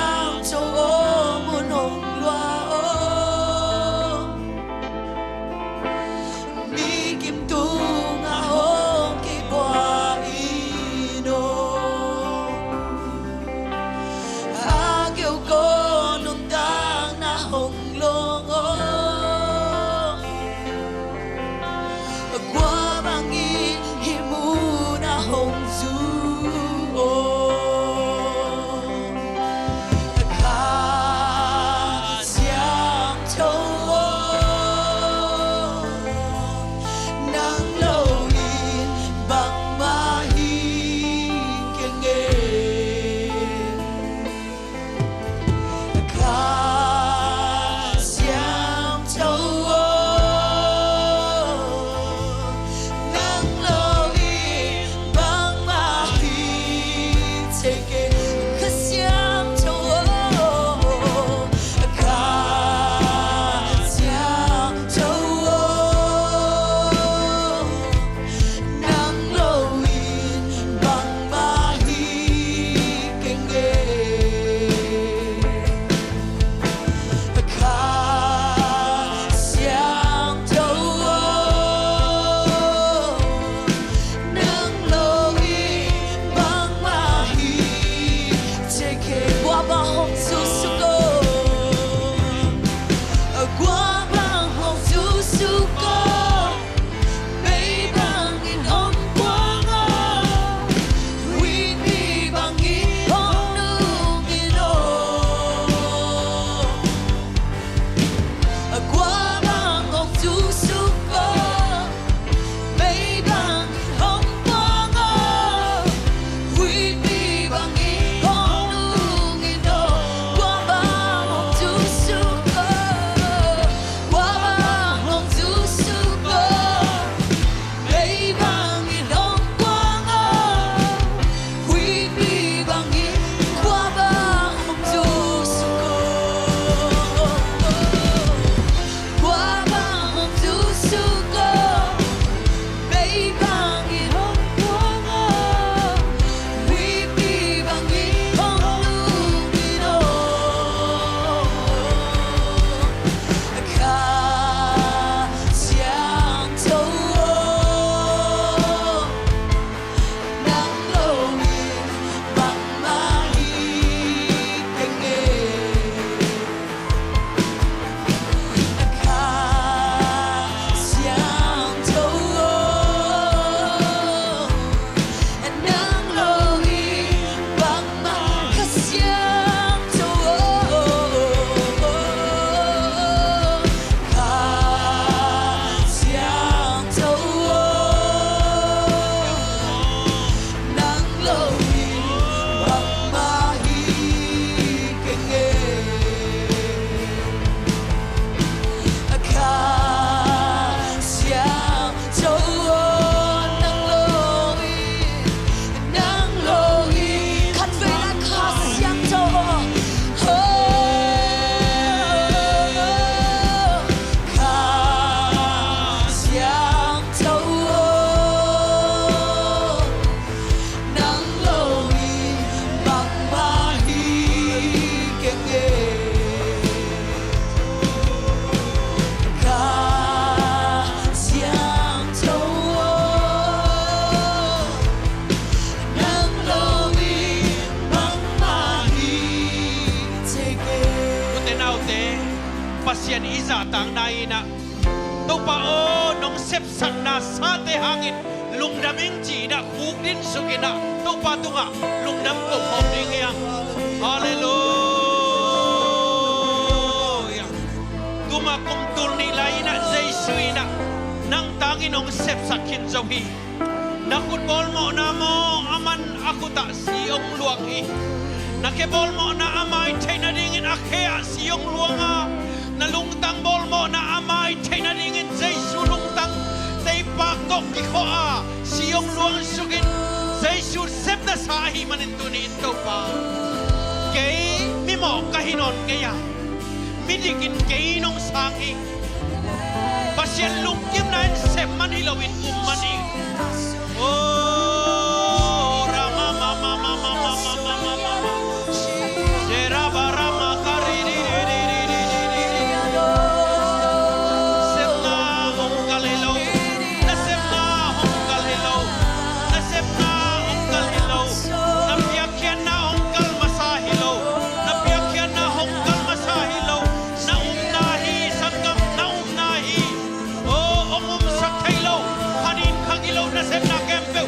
sian iza tang na ina to pa o nong sep sak na sa te hangin lungdaming chi na huk din sukina to pa tunga lungdam ko hom ding yang hallelujah tuma kum tul ni laina jaisuina nang tanginong sep sakin zohi nakutbol mo na mo aman aku tak siong luang hi nakebol mo na amay tay na dingin akhea siong luanga nalungtang bol mo na amay tay na dingin jaisu lungtang tay pakok kikoa siong luang sugin jaisu sep na sahi manintuni ito pa kay mimo kahinon kaya midikin kay nong sangi pasyan lungkim na sep manilawin umani oh rama mama mama mama mama mama jera barama kari di di di di di semna ongkal hello na semna ongkal hello na semna ongkal hello na piakyan na ongkal masahilo na piakyan na ongkal masahilo na umnahi sangam na umnahi oh ongum sakhailo hanin khagilo na semna kempeu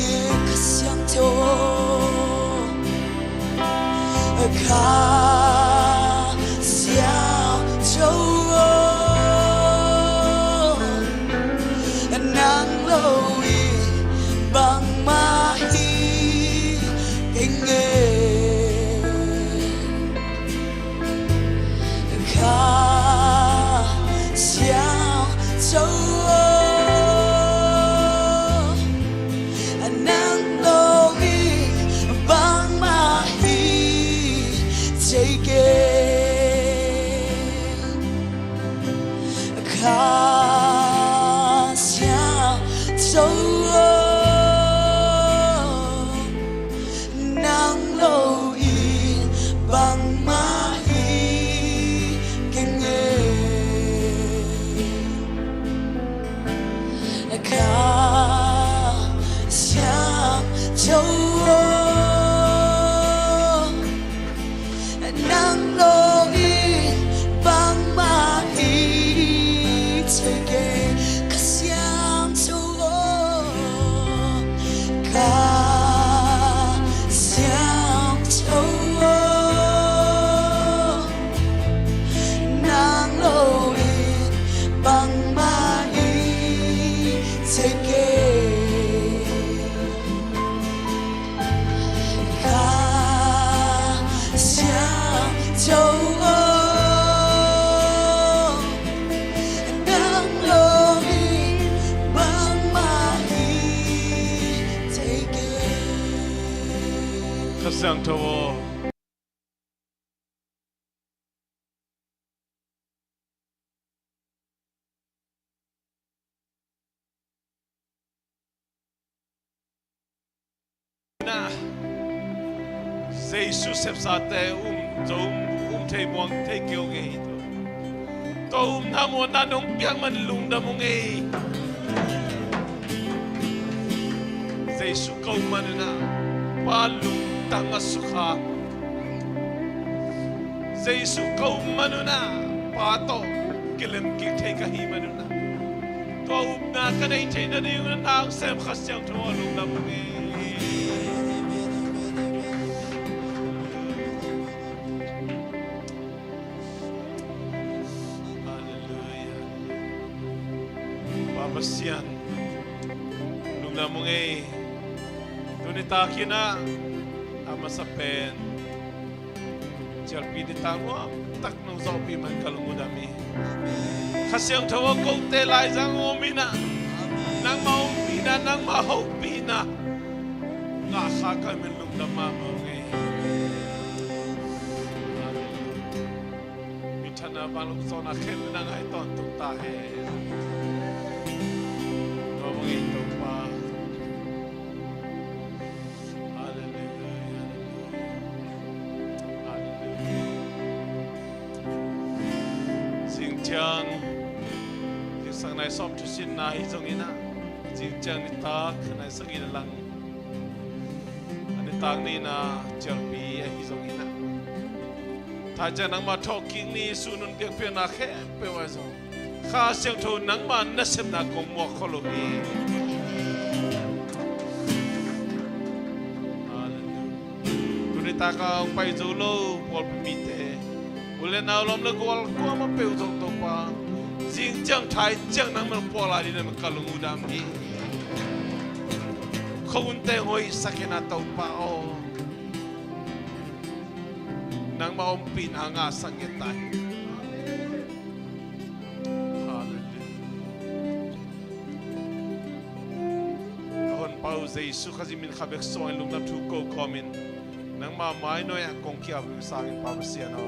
nghe khát xiang thô khá xiao châu nắng lâu y bằng ma hi kinh nghề khá xiao châu nắng lâu y bằng ma hi chạy kề khá châu nắng lâu y bằng ma hi kinh nghề khá xiang châu nắng lâu y bằng ma hi chạy kề khá xiang châu khá xiang châu nắng lâu y bằng ma hi chạy kề khá xiang châu nắng lâu y bằng ma hi chạy kề khát xiang thô na Jesus sep sa te thei muang thei kêu ge to na mo na nong piang man lung da mo nge Jesus kau man na pa lung tang sukha Jesus kau man na pa to kilem ki thei ka hi man na to na ka nei thei na ni na sem khas chang tho lung da mo nge Sian nung namong tunita kina ama sa pen jalpi di tangwa tak nung zopi man kalungudami kasyang tawa ko te lai zang omina nang maupina nang mahopina nga khaka min nung namamong mitana balong zona khen na ngai ton tung ta he ito pa. Hallelujah. Hallelujah. Sing chang yung sang nai som tu sin na hi zong ina. Sing chang ni ta kanai sang ina lang. Ani tang ni na jalpi hi zong ina. Ta jan nang ma talking ni sunun piang piang na khe pe wa zong. Kha siang tho nang ma na sem na kong mo kholo hi ta ka pai zo lo pol mi te ule na lom le gol ko ma pe zo to pa jing chang thai chang nang ma po la di na ka lu dam hi khon te hoi sakena to pa o nang ma om pin anga sang ye tai pau Jesus kasi min khabek so en lung nam thu ko komin nang ma mai no ya kong kia bu sang in pa sia no